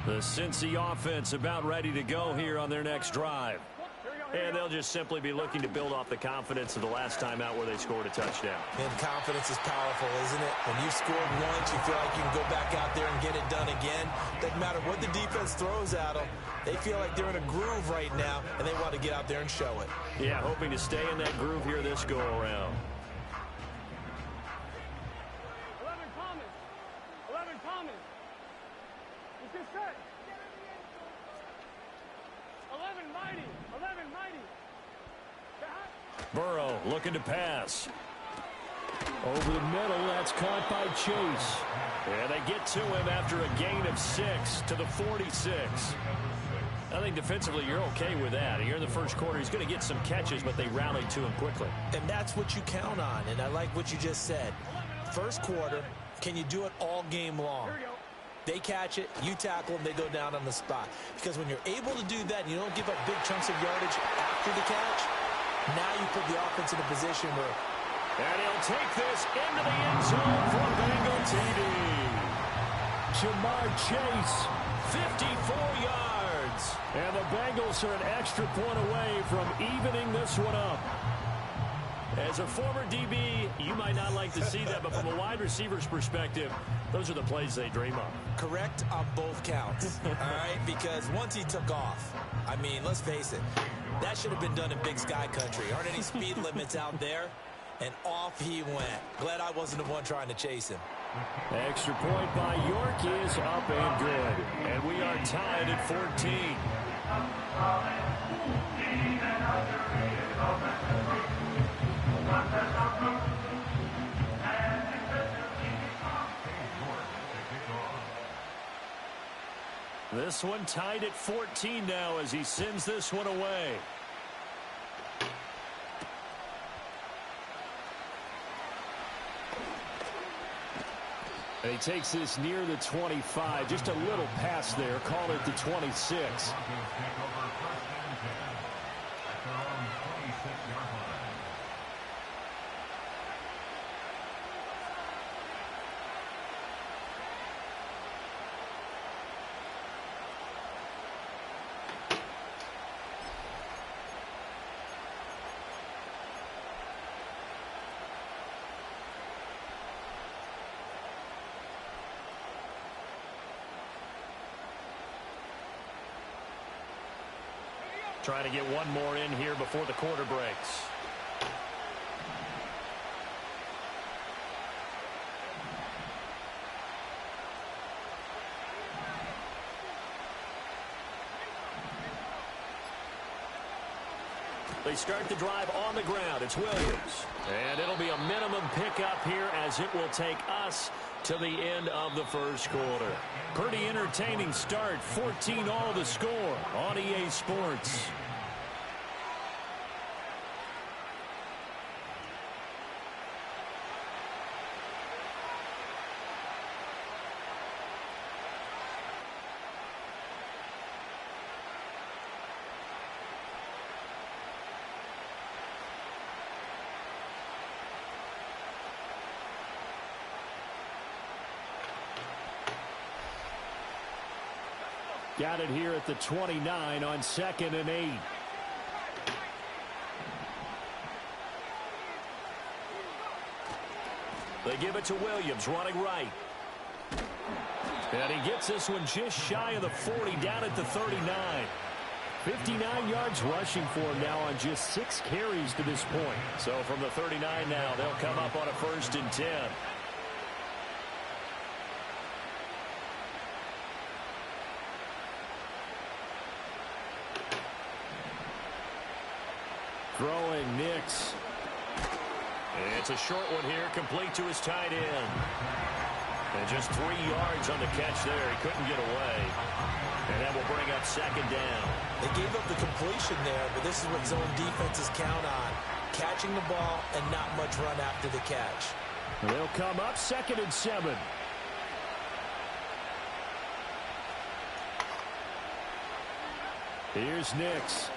The Cincy offense about ready to go here on their next drive. And they'll just simply be looking to build off the confidence of the last time out where they scored a touchdown. And confidence is powerful, isn't it? When you've scored once, you feel like you can go back out there and get it done again. Doesn't matter what the defense throws at them. They feel like they're in a groove right now, and they want to get out there and show it. Yeah, hoping to stay in that groove here this go-around. 11 Thomas. 11 Thomas. It's just set. 11 Mighty. 11 Mighty. Burrow looking to pass. Over the middle, that's caught by Chase. And they get to him after a gain of 6 to the 46. I think defensively you're okay with that. Here in the first quarter, he's going to get some catches, but they rallied to him quickly. And that's what you count on, and I like what you just said. First quarter, can you do it all game long? They catch it, you tackle them, they go down on the spot. Because when you're able to do that and you don't give up big chunks of yardage after the catch, now you put the offense in a position where... And he'll take this into the end zone for a Bengal TD. Jamar Chase, 54 yards. And the Bengals are an extra point away from evening this one up. As a former DB, you might not like to see that, but from a wide receiver's perspective, those are the plays they dream of. Correct on both counts, all right? Because once he took off, I mean, let's face it, that should have been done in Big Sky Country. Aren't any speed limits out there? And off he went. Glad I wasn't the one trying to chase him. Extra point by York is up and good. And we are tied at 14. This one tied at 14 now as he sends this one away. And he takes this near the 25. Just a little pass there. Call it the 26. Trying to get one more in here before the quarter breaks. They start the drive on the ground. It's Williams. And it'll be a minimum pickup here as it will take us to the end of the first quarter. Pretty entertaining start. 14-all the score on EA Sports. Got it here at the 29 on 2nd and 8. They give it to Williams running right. And he gets this one just shy of the 40 down at the 39. 59 yards rushing for him now on just 6 carries to this point. So from the 39 now, they'll come up on a 1st and 10. Throwing Nix. It's a short one here, complete to his tight end. And just 3 yards on the catch there. He couldn't get away. And that will bring up 2nd down. They gave up the completion there, but this is what zone defenses count on. Catching the ball and not much run after the catch. They'll come up 2nd and 7. Here's Nix.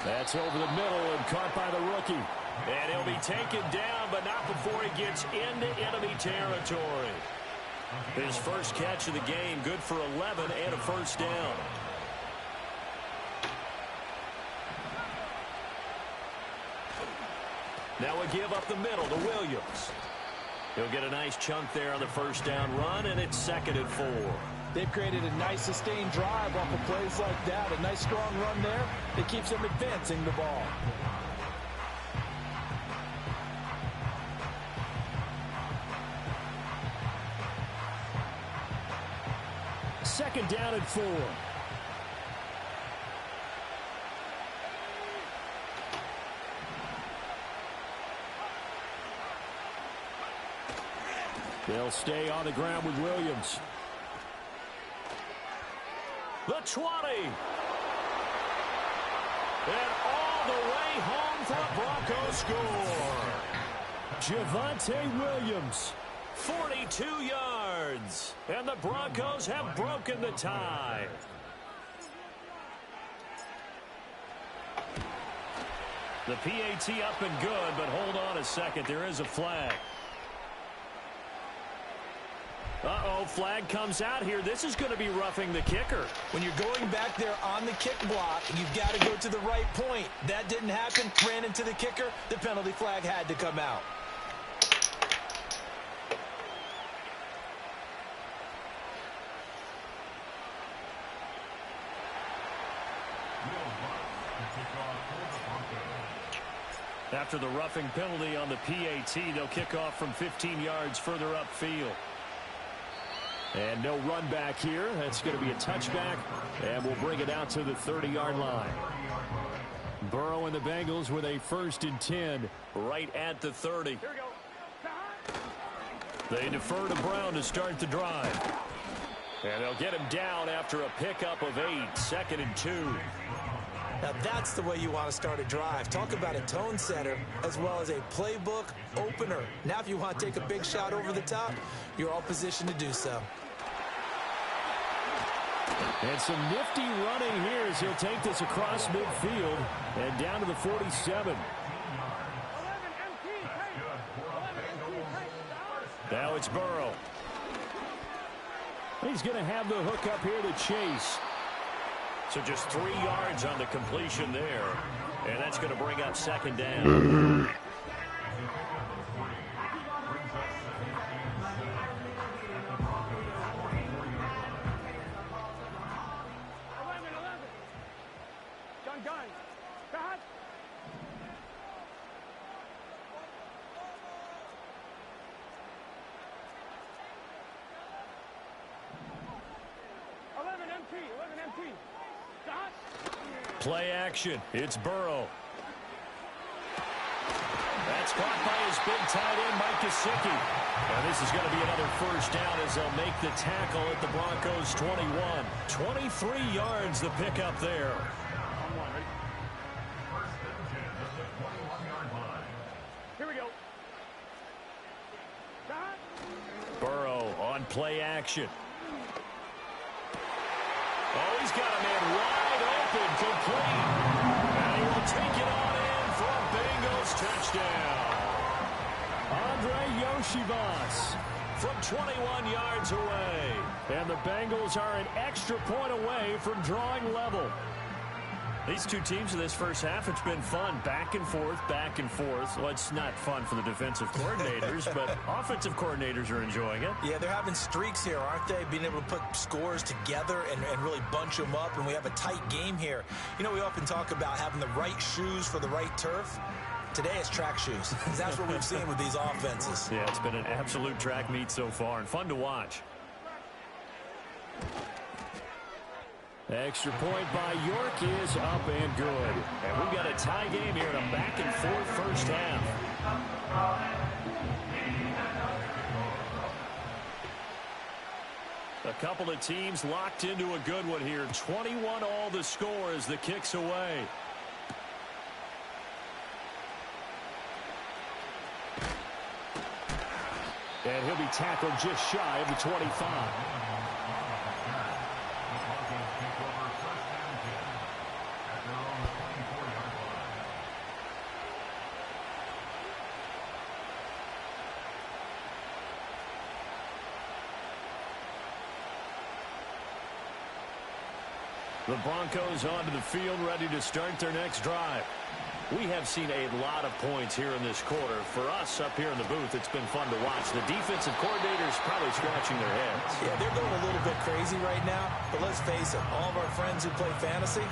That's over the middle and caught by the rookie. And he'll be taken down, but not before he gets into enemy territory. His first catch of the game, good for 11 and a 1st down. Now we give up the middle to Williams. He'll get a nice chunk there on the first down run, and it's 2nd and 4. They've created a nice sustained drive off of plays like that. A nice strong run there that keeps them advancing the ball. Second down and 4. They'll stay on the ground with Williams. The 20. And all the way home for a Broncos score. Javonte Williams, 42 yards. And the Broncos have broken the tie. The PAT up and good, but hold on a second. There is a flag. Uh-oh, flag comes out here. This is going to be roughing the kicker. When you're going back there on the kick block, you've got to go to the right point. That didn't happen. Ran into the kicker. The penalty flag had to come out. After the roughing penalty on the PAT, they'll kick off from 15 yards further upfield. And no run back here. That's going to be a touchback, and we'll bring it out to the 30-yard line. Burrow and the Bengals with a 1st and 10 right at the 30. Here we go. They defer to Brown to start the drive. And they'll get him down after a pickup of 8, 2nd and 2. Now that's the way you want to start a drive. Talk about a tone setter as well as a playbook opener. Now if you want to take a big shot over the top, you're all positioned to do so. And some nifty running here as he'll take this across midfield and down to the 47. Now it's Burrow. He's going to have the hook up here to Chase. So just 3 yards on the completion there. And that's going to bring up 2nd down. Gun. Cut. 11 MT. Play action. It's Burrow. That's caught by his big tight end, Mike Gesicki. Now this is going to be another 1st down as they'll make the tackle at the Broncos 21. 23 yards the pickup there. Here we go. Burrow on play action. Oh, he's got a man wide open, complete. And he will take it on in for a Bengals touchdown. Andre Yoshivas from 21 yards away. And the Bengals are an extra point away from drawing level. These two teams in this first half, it's been fun. Back and forth, back and forth. Well, it's not fun for the defensive coordinators, but offensive coordinators are enjoying it. Yeah, they're having streaks here, aren't they? Being able to put scores together and really bunch them up, and we have a tight game here. You know, we often talk about having the right shoes for the right turf. Today it's track shoes. That's what we've seen with these offenses. Yeah, it's been an absolute track meet so far and fun to watch. Extra point by York is up and good. And we've got a tie game here in a back-and-forth first half. A couple of teams locked into a good one here. 21 all the score as the kick's away. And he'll be tackled just shy of the 25. The Broncos onto the field ready to start their next drive. We have seen a lot of points here in this quarter. For us up here in the booth, it's been fun to watch. The defensive coordinators probably scratching their heads. Yeah, they're going a little bit crazy right now, but let's face it, all of our friends who play fantasy,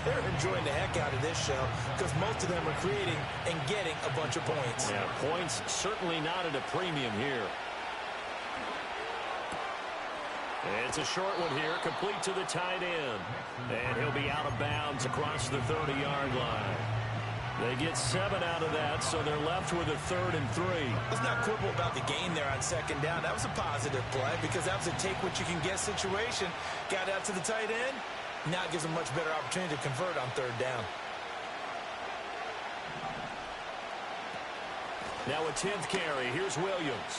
they're enjoying the heck out of this show because most of them are creating and getting a bunch of points. Yeah, points certainly not at a premium here. It's a short one here, complete to the tight end. And he'll be out of bounds across the 30-yard line. They get 7 out of that, so they're left with a 3rd and 3. Let's not quibble about the gain there on 2nd down. That was a positive play because that was a take-what-you-can-get situation. Got out to the tight end. Now it gives them much better opportunity to convert on 3rd down. Now a 10th carry. Here's Williams.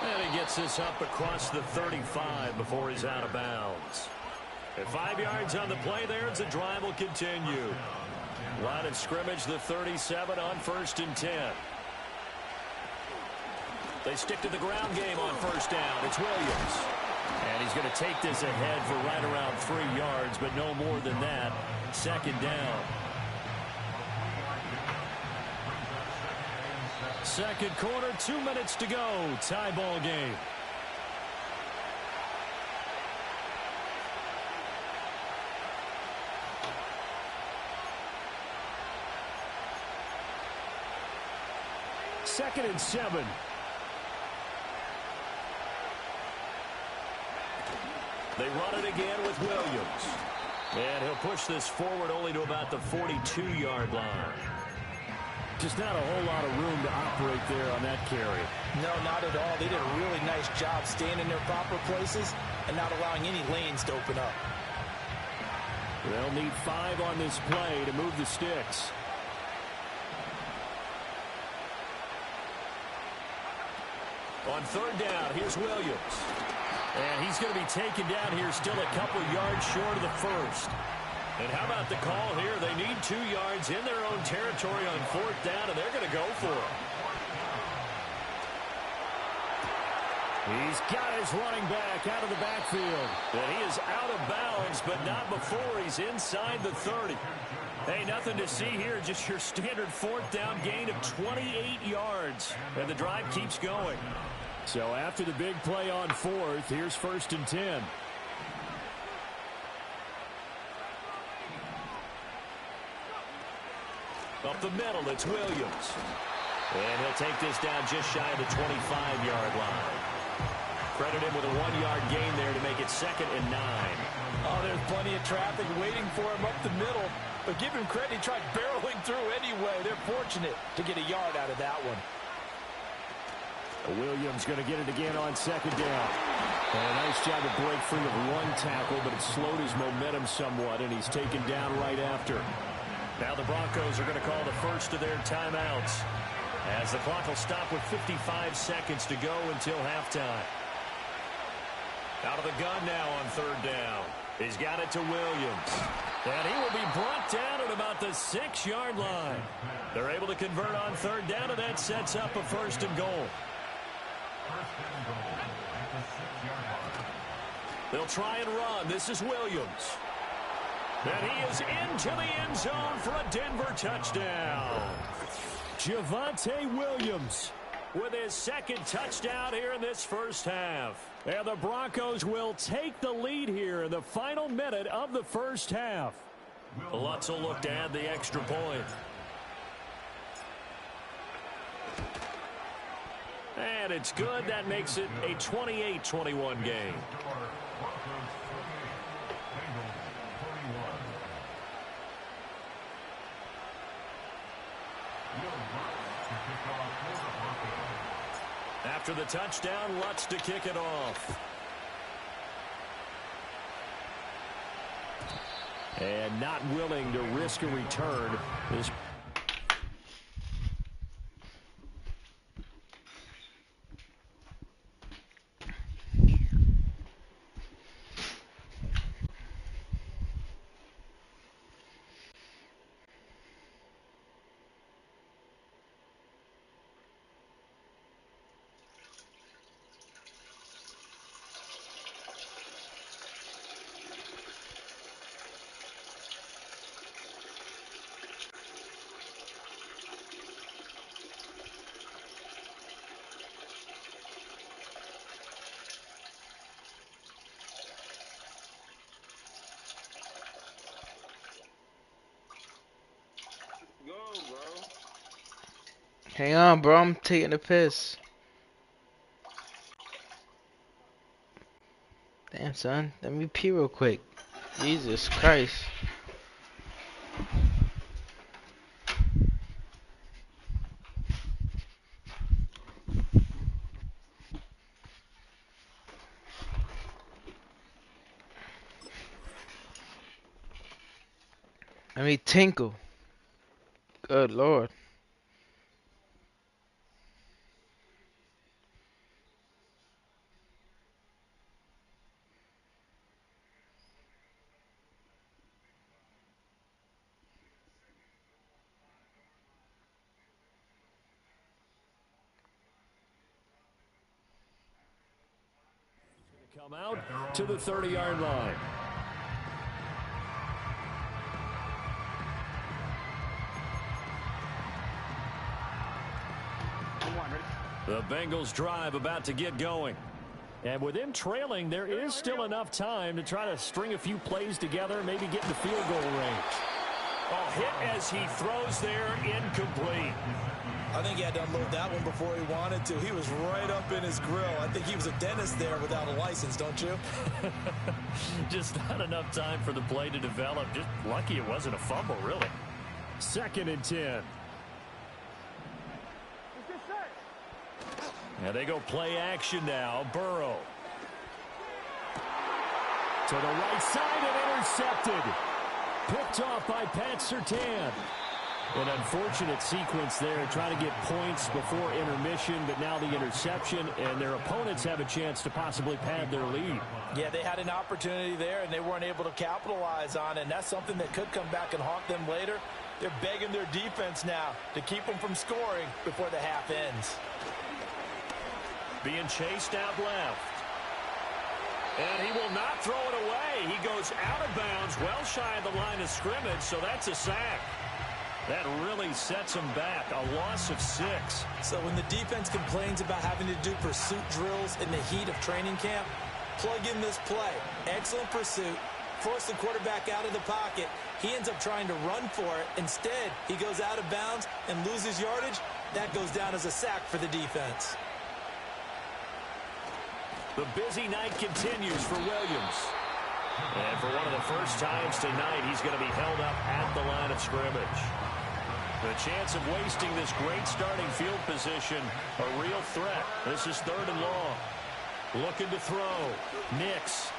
And he gets this up across the 35 before he's out of bounds. At 5 yards on the play there, the drive will continue. Line of scrimmage, the 37 on 1st and 10. They stick to the ground game on 1st down. It's Williams. And he's going to take this ahead for right around 3 yards, but no more than that. 2nd down. 2nd quarter, 2 minutes to go. Tie ball game. Second and 7. They run it again with Williams. And he'll push this forward only to about the 42-yard line. Just not a whole lot of room to operate there on that carry. No, not at all. They did a really nice job staying in their proper places and not allowing any lanes to open up. They'll need 5 on this play to move the sticks. On 3rd down, here's Williams. And he's going to be taken down here still a couple yards short of the 1st. And how about the call here? They need 2 yards in their own territory on 4th down, and they're going to go for it. He's got his running back out of the backfield. And he is out of bounds, but not before he's inside the 30. Hey, nothing to see here, just your standard 4th down gain of 28 yards. And the drive keeps going. So after the big play on 4th, here's 1st and 10. Up the middle, it's Williams. And he'll take this down just shy of the 25-yard line. Credit him with a 1-yard gain there to make it 2nd and 9. Oh, there's plenty of traffic waiting for him up the middle. But give him credit, he tried barreling through anyway. They're fortunate to get a yard out of that one. Williams going to get it again on 2nd down. And a nice job to break free of 1 tackle, but it slowed his momentum somewhat, and he's taken down right after. Now the Broncos are going to call the first of their timeouts, as the clock will stop with 55 seconds to go until halftime. Out of the gun now on 3rd down. He's got it to Williams. And he will be brought down at about the 6-yard line. They're able to convert on 3rd down, and that sets up a 1st and goal. They'll try and run. This is Williams. And he is into the end zone for a Denver touchdown. Javonte Williams with his 2nd touchdown here in this 1st half. And the Broncos will take the lead here in the final minute of the 1st half. Lutz will look to add the extra point. And it's good. That makes it a 28-21 game. After the touchdown, Lutz to kick it off. And not willing to risk a return. Hang on, bro. I'm taking a piss. Damn, son. Let me pee real quick. Jesus Christ. Let me tinkle. Good Lord. Come out to the 30-yard line. The Bengals drive about to get going. And with them trailing, there is still enough time to try to string a few plays together, maybe get in the field goal range. Oh, hit as he throws there, incomplete. I think he had to unload that one before he wanted to. He was right up in his grill. I think he was a dentist there without a license, don't you? Just not enough time for the play to develop. Just lucky it wasn't a fumble, really. 2nd and 10. And they go play action now. Burrow. To the right side and intercepted. Picked off by Pat Surtain. An unfortunate sequence there, trying to get points before intermission, but now the interception, and their opponents have a chance to possibly pad their lead. Yeah, they had an opportunity there, and they weren't able to capitalize on it, and that's something that could come back and haunt them later. They're begging their defense now to keep them from scoring before the half ends. Being chased out left. And he will not throw it away. He goes out of bounds, well shy of the line of scrimmage, so that's a sack. That really sets him back, a loss of 6. So when the defense complains about having to do pursuit drills in the heat of training camp, plug in this play. Excellent pursuit. Force the quarterback out of the pocket. He ends up trying to run for it. Instead, he goes out of bounds and loses yardage. That goes down as a sack for the defense. The busy night continues for Williams. And for one of the first times tonight, he's going to be held up at the line of scrimmage. The chance of wasting this great starting field position, a real threat. This is 3rd and long. Looking to throw. Nix.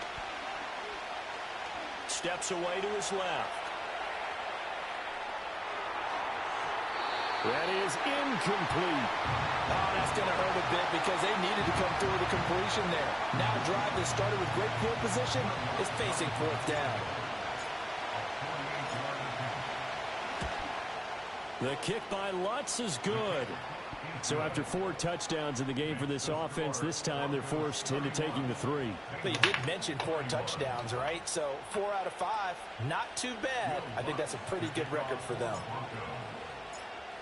Steps away to his left. That is incomplete. Oh, that's going to hurt a bit because they needed to come through with a completion there. Now a drive that started with great field position is facing 4th down. The kick by Lutz is good. So after 4 touchdowns in the game for this offense, this time they're forced into taking the 3. But you did mention 4 touchdowns, right? So 4 out of 5, not too bad. I think that's a pretty good record for them.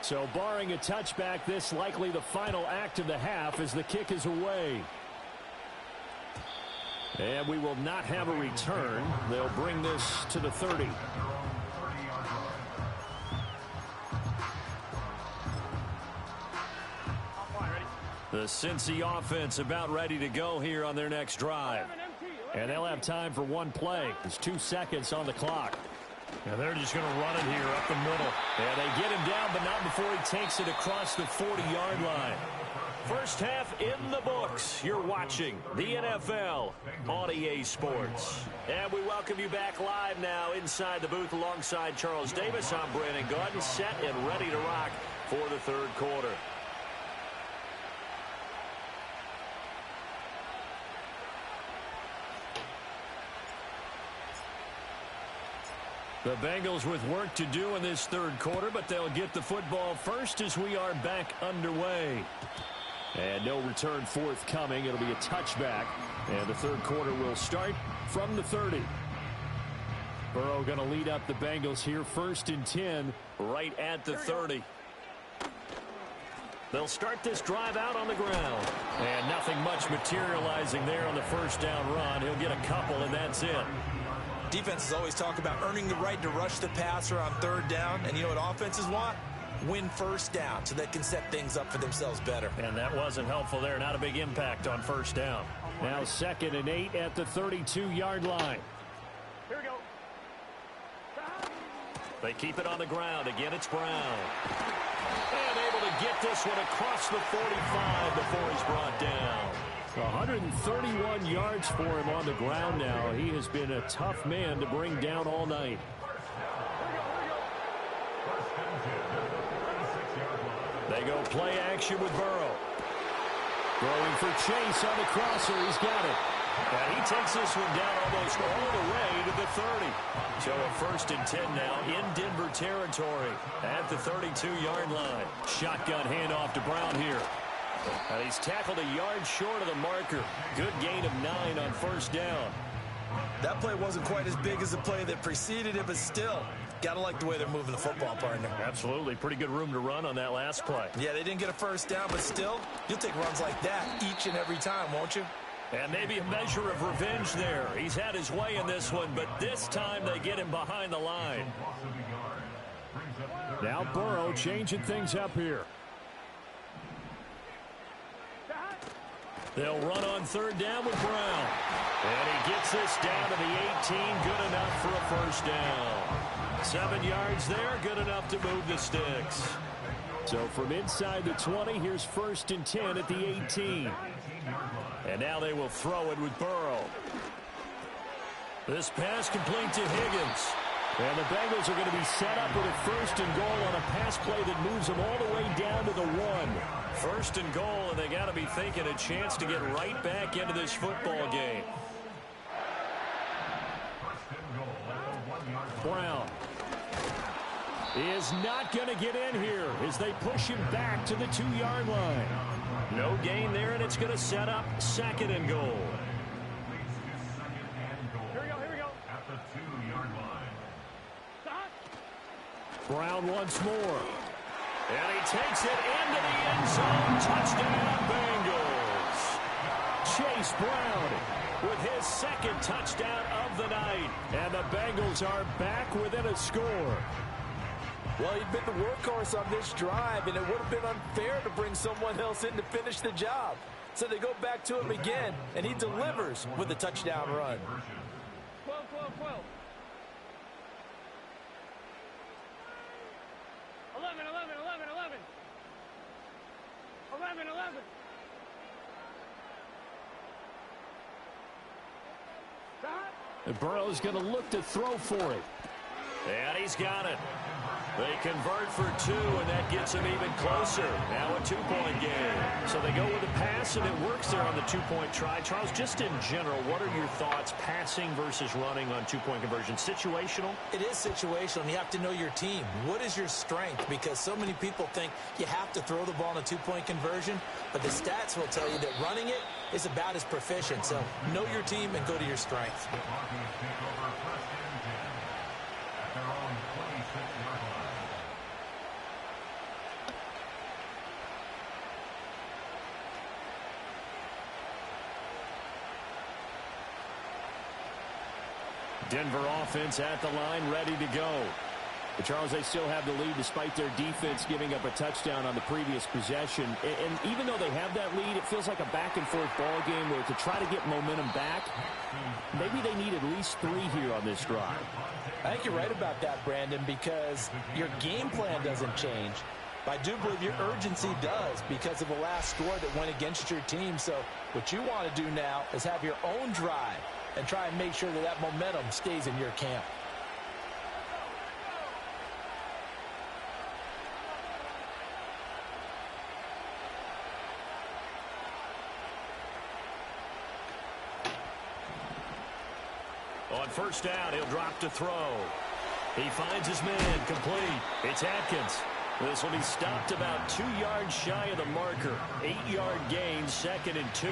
So barring a touchback, this likely the final act of the half as the kick is away. And we will not have a return. They'll bring this to the 30. The Cincy offense about ready to go here on their next drive. And they'll have time for one play. There's 2 seconds on the clock. And they're just going to run it here up the middle. And they get him down, but not before he takes it across the 40-yard line. First half in the books. You're watching the NFL on EA Sports. And we welcome you back live now inside the booth alongside Charles Davis. I'm Brandon Gaudin, set and ready to rock for the 3rd quarter. The Bengals with work to do in this 3rd quarter, but they'll get the football first as we are back underway. And no return forthcoming. It'll be a touchback. And the 3rd quarter will start from the 30. Burrow going to lead up the Bengals here. 1st and 10 right at the 30. They'll start this drive out on the ground. And nothing much materializing there on the 1st down run. He'll get a couple, and that's it. Defenses always talk about earning the right to rush the passer on 3rd down. And you know what offenses want? win first down so they can set things up for themselves better. And that wasn't helpful there. Not a big impact on first down. Now 2nd and 8 at the 32-yard line. Here we go. They keep it on the ground. Again, it's Brown. And able to get this one across the 45 before he's brought down. 131 yards for him on the ground now. He has been a tough man to bring down all night. They go play action with Burrow. Throwing for Chase on the crosser. He's got it. And he takes this one down almost all the way to the 30. So a 1st and 10 now in Denver territory at the 32-yard line. Shotgun handoff to Brown here. And he's tackled a yard short of the marker. Good gain of 9 on first down. That play wasn't quite as big as the play that preceded it, but still, got to like the way they're moving the football, partner. Absolutely. Pretty good room to run on that last play. Yeah, they didn't get a first down, but still, you'll take runs like that each and every time, won't you? And maybe a measure of revenge there. He's had his way in this one, but this time they get him behind the line. Now Burrow changing things up here. They'll run on 3rd down with Brown. And he gets this down to the 18. Good enough for a first down. 7 yards there. Good enough to move the sticks. So from inside the 20, here's 1st and 10 at the 18. And now they will throw it with Burrow. This pass complete to Higgins. And the Bengals are going to be set up with a 1st and goal on a pass play that moves them all the way down to the 1. 1st and goal, and they got to be thinking a chance to get right back into this football game. Brown is not going to get in here as they push him back to the 2-yard line. No gain there, and it's going to set up 2nd and goal. Here we go, here we go. At the 2-yard line. Brown once more. And he takes it into the end zone. Touchdown, Bengals. Chase Brown with his 2nd touchdown of the night. And the Bengals are back within a score. Well, he'd been the workhorse on this drive, and it would have been unfair to bring someone else in to finish the job. So they go back to him again, and he delivers with a touchdown run. 12, 12, 12. 11, 11, 11, 11. 11, 11. And Burrow's going to look to throw for it. And he's got it. They convert for 2, and that gets them even closer. Now a 2-point game. So they go with a pass, and it works there on the 2-point try. Charles, just in general, what are your thoughts passing versus running on 2-point conversion? Situational? It is situational, and you have to know your team. What is your strength? Because so many people think you have to throw the ball in a 2-point conversion, but the stats will tell you that running it is about as proficient. So know your team and go to your strength. Denver offense at the line, ready to go. But Charles, they still have the lead despite their defense giving up a touchdown on the previous possession. And even though they have that lead, it feels like a back-and-forth ball game where to try to get momentum back, maybe they need at least 3 here on this drive. I think you're right about that, Brandon, because your game plan doesn't change. I do believe your urgency does because of the last score that went against your team. So what you want to do now is have your own drive and try and make sure that that momentum stays in your camp. On first down, he'll drop to throw. He finds his man complete. It's Atkins. This will be stopped about 2 yards shy of the marker. 8-yard gain, 2nd and 2.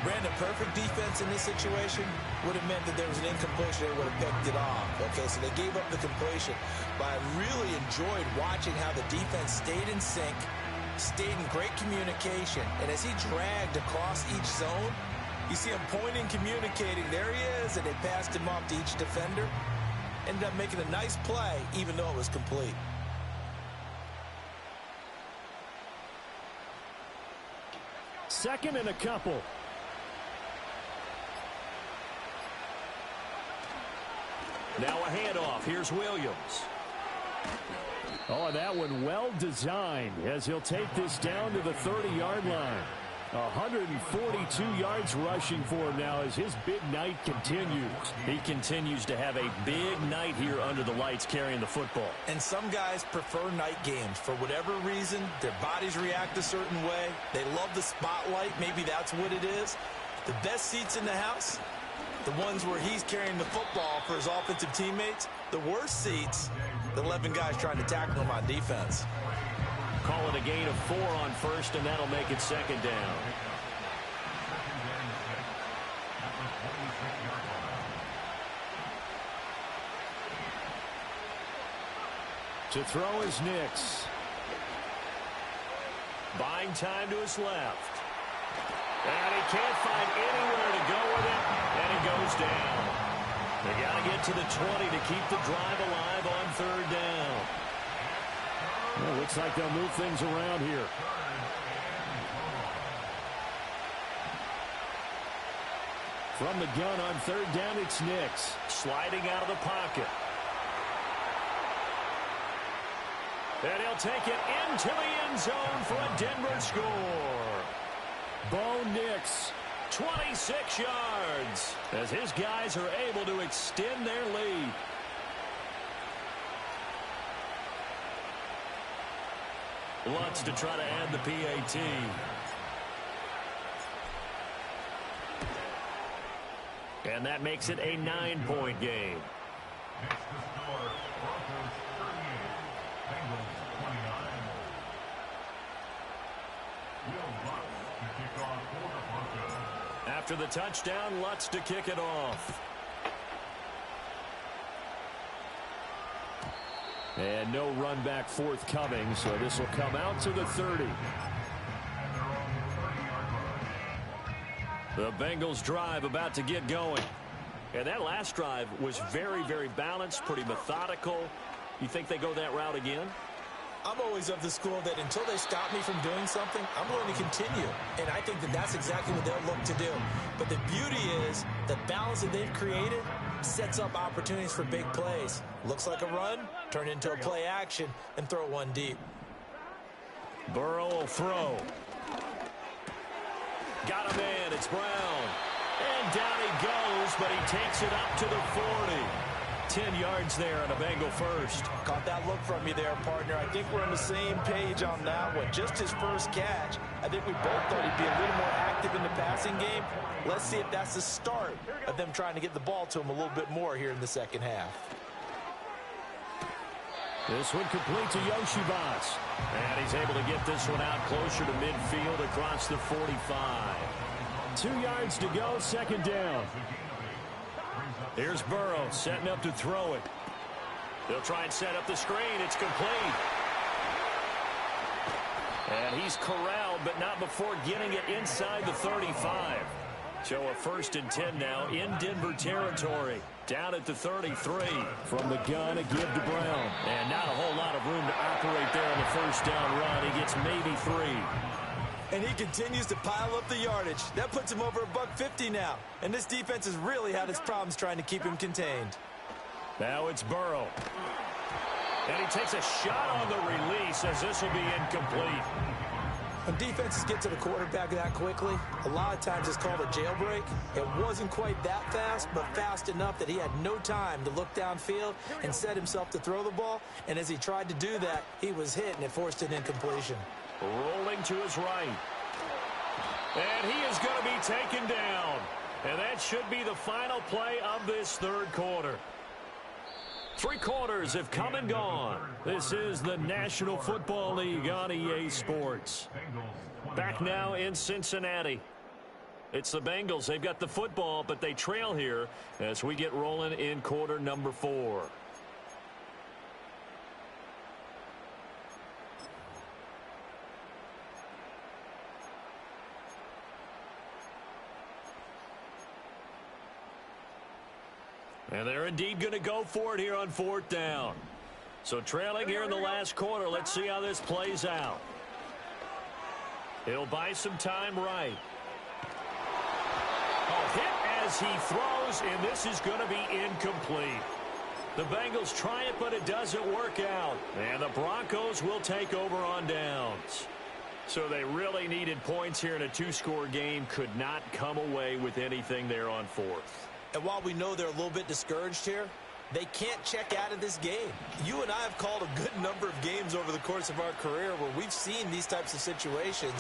Brandon, perfect defense in this situation would have meant that there was an incompletion. They would have picked it off. Okay, so they gave up the completion. But I really enjoyed watching how the defense stayed in sync, stayed in great communication. And as he dragged across each zone, you see him pointing, communicating. There he is, and they passed him off to each defender. Ended up making a nice play, even though it was complete. 2nd and a couple. Now a handoff. Here's Williams. Oh, that one well designed as he'll take this down to the 30-yard line. 142 yards rushing for him now as his big night continues. He continues to have a big night here under the lights carrying the football. And some guys prefer night games. For whatever reason, their bodies react a certain way. They love the spotlight. Maybe that's what it is. The best seats in the house, the ones where he's carrying the football for his offensive teammates. The worst seats, the 11 guys trying to tackle him on defense. Call it a gain of 4 on first, and that'll make it 2nd down. To throw is Nix. Buying time to his left. And he can't find anywhere to go with it, and he goes down. They got to get to the 20 to keep the drive alive on 3rd down. Well, looks like they'll move things around here. From the gun on 3rd down, it's Nix. Sliding out of the pocket. And he'll take it into the end zone for a Denver score. Bo Nix, 26 yards, as his guys are able to extend their lead. Lutz to try to add the PAT. And that makes it a 9-point game. Next to score, Broncos 38, Bengals 29. Will Lutz to kick off for the Broncos. After the touchdown, Lutz to kick it off. And no run back forthcoming, so this will come out to the 30. The Bengals drive about to get going. And that last drive was very, very balanced, pretty methodical. You think they go that route again? I'm always of the school that until they stop me from doing something, I'm going to continue. And I think that that's exactly what they'll look to do. But the beauty is the balance that they've created sets up opportunities for big plays. Looks like a run, turn into a play action, and throw one deep. Burrow will throw. Got him in. It's Brown. And down he goes, but he takes it up to the 40. 10 yards there on a Bengal first. Caught that look from you there, partner. I think we're on the same page on that one. Just his first catch. I think we both thought he'd be a little more active in the passing game. Let's see if that's the start of them trying to get the ball to him a little bit more here in the second half. This one complete to Yoshibas. And he's able to get this one out closer to midfield across the 45. 2 yards to go, 2nd down. Here's Burrow setting up to throw it. They'll try and set up the screen. It's complete. And he's corralled, but not before getting it inside the 35. So a 1st and 10 now in Denver territory. Down at the 33. From the gun, a give to Brown. And not a whole lot of room to operate there on the 1st down run. He gets maybe 3. And he continues to pile up the yardage. That puts him over $150 now. And this defense has really had its problems trying to keep him contained. Now it's Burrow. And he takes a shot on the release as this will be incomplete. When defenses get to the quarterback that quickly, a lot of times it's called a jailbreak. It wasn't quite that fast, but fast enough that he had no time to look downfield and set himself to throw the ball. And as he tried to do that, he was hit and it forced an incompletion. Rolling to his right. And he is going to be taken down. And that should be the final play of this 3rd quarter. 3 quarters have come and gone. This is the National Football League on EA Sports. Back now in Cincinnati. It's the Bengals. They've got the football, but they trail here as we get rolling in quarter number 4. And they're indeed going to go for it here on 4th down. So trailing here in the last quarter, let's see how this plays out. He'll buy some time right. A hit as he throws, and this is going to be incomplete. The Bengals try it, but it doesn't work out. And the Broncos will take over on downs. So they really needed points here in a two-score game. Could not come away with anything there on fourth. And while we know they're a little bit discouraged here, they can't check out of this game. You and I have called a good number of games over the course of our career where we've seen these types of situations.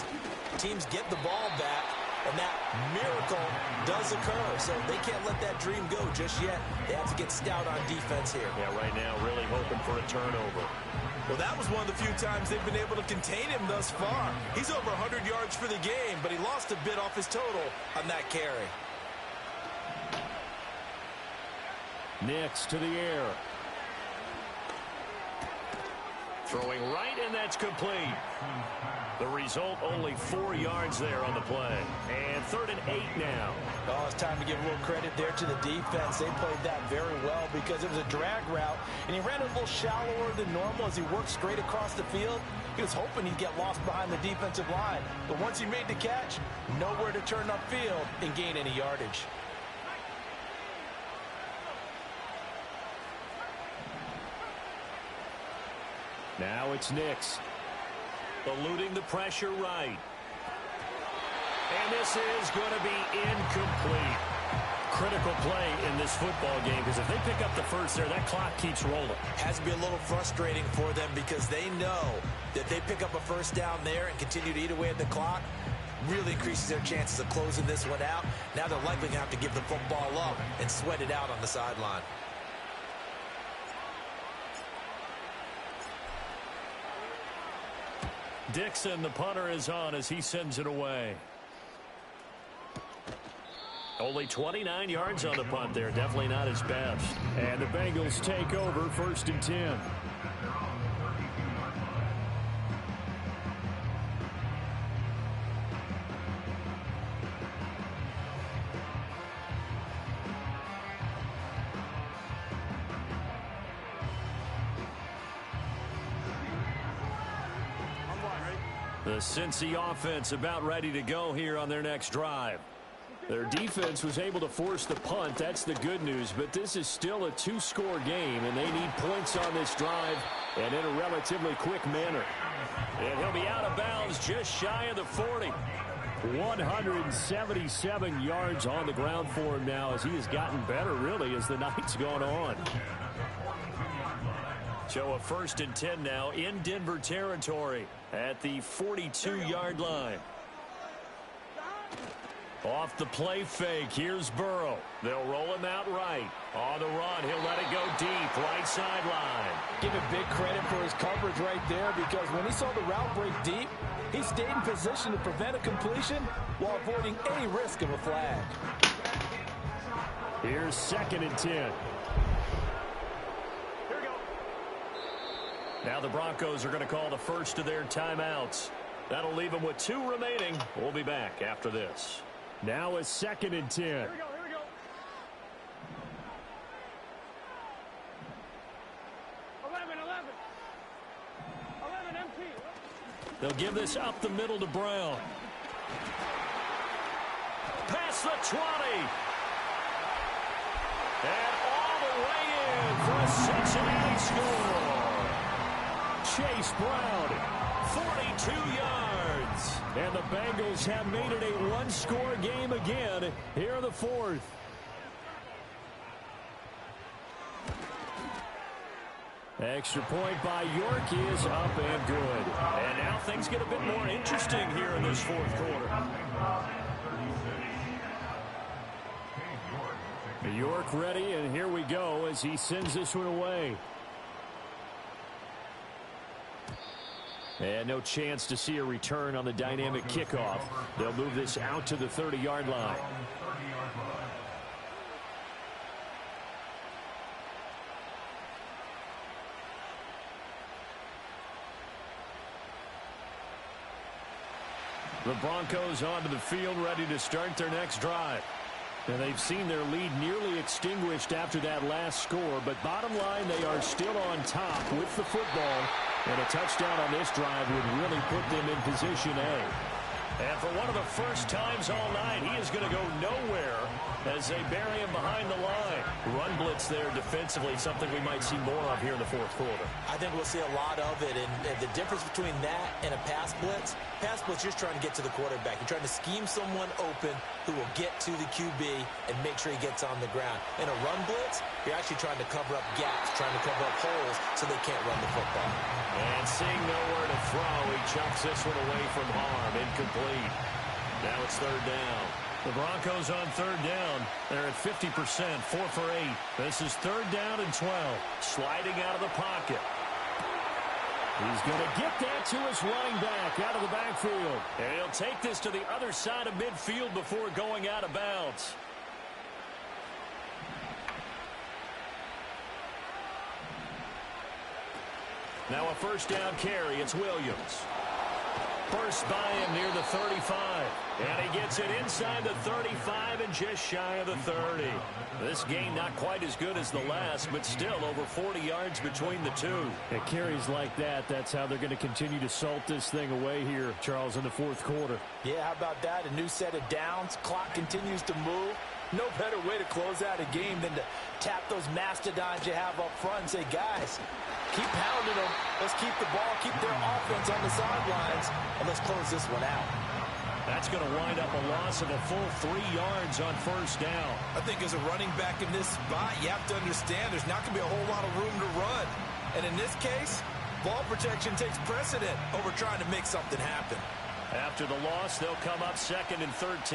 Teams get the ball back, and that miracle does occur. So they can't let that dream go just yet. They have to get stout on defense here. Yeah, right now really hoping for a turnover. Well, that was one of the few times they've been able to contain him thus far. He's over 100 yards for the game, but he lost a bit off his total on that carry. Nix to the air. Throwing right, and that's complete. The result, only 4 yards there on the play. And 3rd and 8 now. Oh, it's time to give a little credit there to the defense. They played that very well because it was a drag route, and he ran a little shallower than normal as he worked straight across the field. He was hoping he'd get lost behind the defensive line. But once he made the catch, nowhere to turn upfield and gain any yardage. Now it's Nix. Eluding the pressure right. And this is going to be incomplete. Critical play in this football game because if they pick up the first there, that clock keeps rolling. Has to be a little frustrating for them because they know that they pick up a first down there and continue to eat away at the clock. Really increases their chances of closing this one out. Now they're likely going to have to give the football up and sweat it out on the sideline. Dixon, the punter, is on as he sends it away. Only 29 yards on the punt there. Definitely not his best. And the Bengals take over 1st and 10. The Cincy offense about ready to go here on their next drive. Their defense was able to force the punt. That's the good news. But this is still a two-score game, and they need points on this drive and in a relatively quick manner. And he'll be out of bounds just shy of the 40. 177 yards on the ground for him now as he has gotten better, really, as the night's gone on. So a 1st and 10 now in Denver territory at the 42-yard line. Off the play fake, here's Burrow. They'll roll him out right. On the run, he'll let it go deep, right sideline. Give him big credit for his coverage right there because when he saw the route break deep, he stayed in position to prevent a completion while avoiding any risk of a flag. Here's 2nd and 10. Now the Broncos are going to call the first of their timeouts. That'll leave them with 2 remaining. We'll be back after this. Now it's 2nd and 10. Here we go, here we go. 11, 11 empty. They'll give this up the middle to Brown. Past the 20. And all the way in for a Cincinnati score. Chase Brown, 42 yards. And the Bengals have made it a one-score game again here in the 4th. Extra point by York is up and good. And now things get a bit more interesting here in this 4th quarter. York ready, and here we go as he sends this one away. And no chance to see a return on the dynamic kickoff. They'll move this out to the 30-yard line. The Broncos onto the field, ready to start their next drive. And they've seen their lead nearly extinguished after that last score, but bottom line, they are still on top with the football. And a touchdown on this drive would really put them in position A. And for one of the first times all night, he is going to go nowhere as they bury him behind the line. Run blitz there defensively, something we might see more of here in the fourth quarter. I think we'll see a lot of it, and the difference between that and a pass blitz, you're trying to get to the quarterback. You're trying to scheme someone open who will get to the QB and make sure he gets on the ground. In a run blitz, you're actually trying to cover up gaps, trying to cover up holes so they can't run the football. And seeing nowhere to throw, he chunks this one away from harm. Incomplete. Now it's third down. The Broncos on third down. They're at 50%, 4 for 8. This is third down and 12. Sliding out of the pocket. He's going to get that to his running back out of the backfield. And he'll take this to the other side of midfield before going out of bounds. Now a first down carry. It's Williams. First by him near the 35. And he gets it inside the 35 and just shy of the 30. This game not quite as good as the last, but still over 40 yards between the two. At carries like that, that's how they're going to continue to salt this thing away here, Charles, in the fourth quarter. Yeah, how about that? A new set of downs. Clock continues to move. No better way to close out a game than to tap those mastodons you have up front and say, guys, keep pounding them. Let's keep the ball, keep their offense on the sidelines, and let's close this one out. That's going to wind up a loss of a full 3 yards on first down. I think as a running back in this spot, you have to understand there's not going to be a whole lot of room to run. And in this case, ball protection takes precedent over trying to make something happen. After the loss, they'll come up second and 13.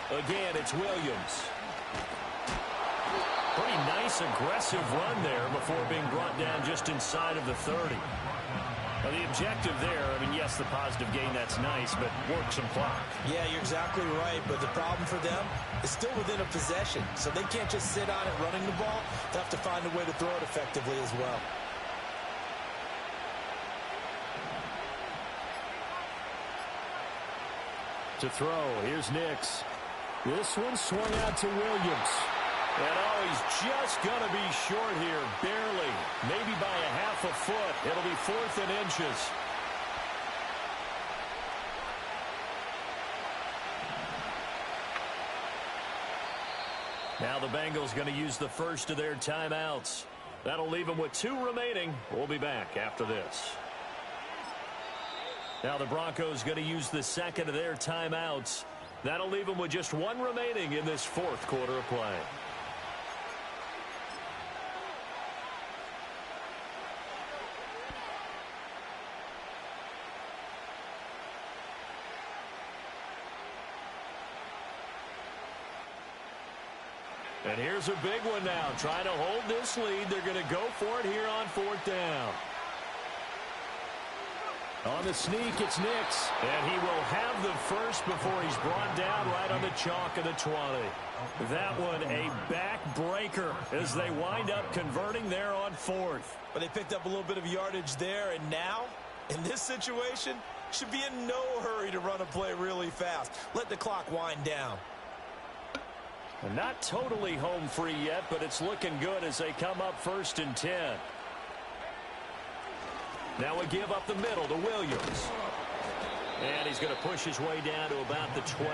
Again, it's Williams. Pretty nice, aggressive run there before being brought down just inside of the 30. Now, the objective there, I mean, yes, the positive gain, that's nice, but work some clock. Yeah, you're exactly right, but the problem for them is still within a possession, so they can't just sit on it running the ball. They'll have to find a way to throw it effectively as well. To throw, here's Nix. This one swung out to Williams. And oh, he's just going to be short here, barely. Maybe by a half a foot. It'll be 4th and inches. Now the Bengals going to use the first of their timeouts. That'll leave them with 2 remaining. We'll be back after this. Now the Broncos going to use the second of their timeouts. That'll leave them with just 1 remaining in this fourth quarter of play. And here's a big one now. Trying to hold this lead. They're going to go for it here on 4th down. On the sneak, it's Nix. And he will have the first before he's brought down right on the chalk of the 20. That one a backbreaker as they wind up converting there on 4th. But they picked up a little bit of yardage there, and now, in this situation, should be in no hurry to run a play really fast. Let the clock wind down. Not totally home free yet, but it's looking good as they come up 1st and 10. Now a give up the middle to Williams. And he's going to push his way down to about the 12.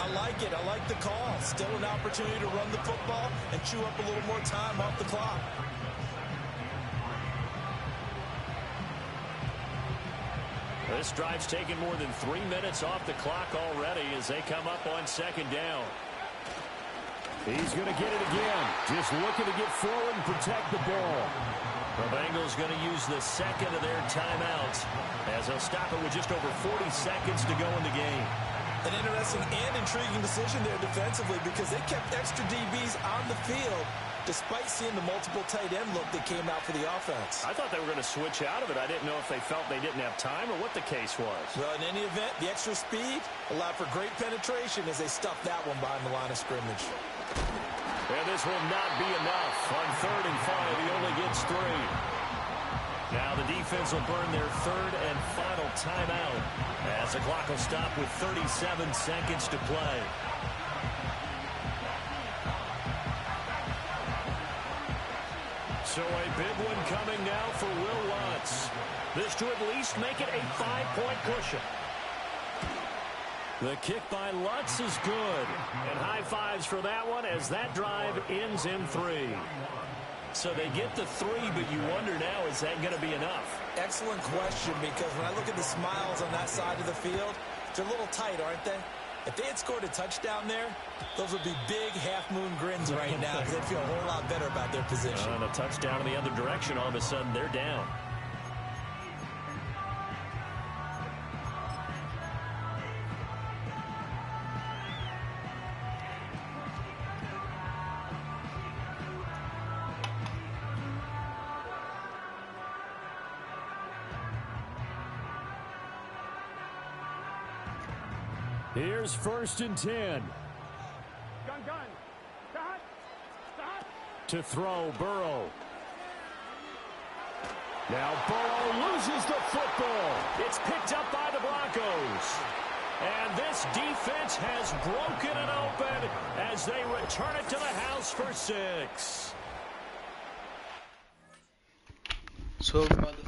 I like it. I like the call. Still an opportunity to run the football and chew up a little more time off the clock. This drive's taken more than 3 minutes off the clock already as they come up on 2nd down. He's going to get it again. Just looking to get forward and protect the ball. The Bengals going to use the second of their timeouts as they'll stop it with just over 40 seconds to go in the game. An interesting and intriguing decision there defensively because they kept extra DBs on the field despite seeing the multiple tight end look that came out for the offense. I thought they were going to switch out of it. I didn't know if they felt they didn't have time or what the case was. Well, in any event, the extra speed allowed for great penetration as they stuffed that one behind the line of scrimmage. And this will not be enough. On 3rd and 5, he only gets 3. Now the defense will burn their 3rd and final timeout as the clock will stop with 37 seconds to play. So a big one coming now for Will Lutz. This to at least make it a 5-point cushion. The kick by Lutz is good. And high fives for that one as that drive ends in 3. So they get the 3, but you wonder now, is that going to be enough? Excellent question, because when I look at the smiles on that side of the field, they're a little tight, aren't they? If they had scored a touchdown there, those would be big half-moon grins right now because they'd feel a whole lot better about their position. And a touchdown in the other direction, all of a sudden they're down. Here's 1st and 10. Gun. Stop. To throw, Burrow. Now Burrow loses the football. It's picked up by the Broncos. And this defense has broken it open as they return it to the house for 6. So, brother.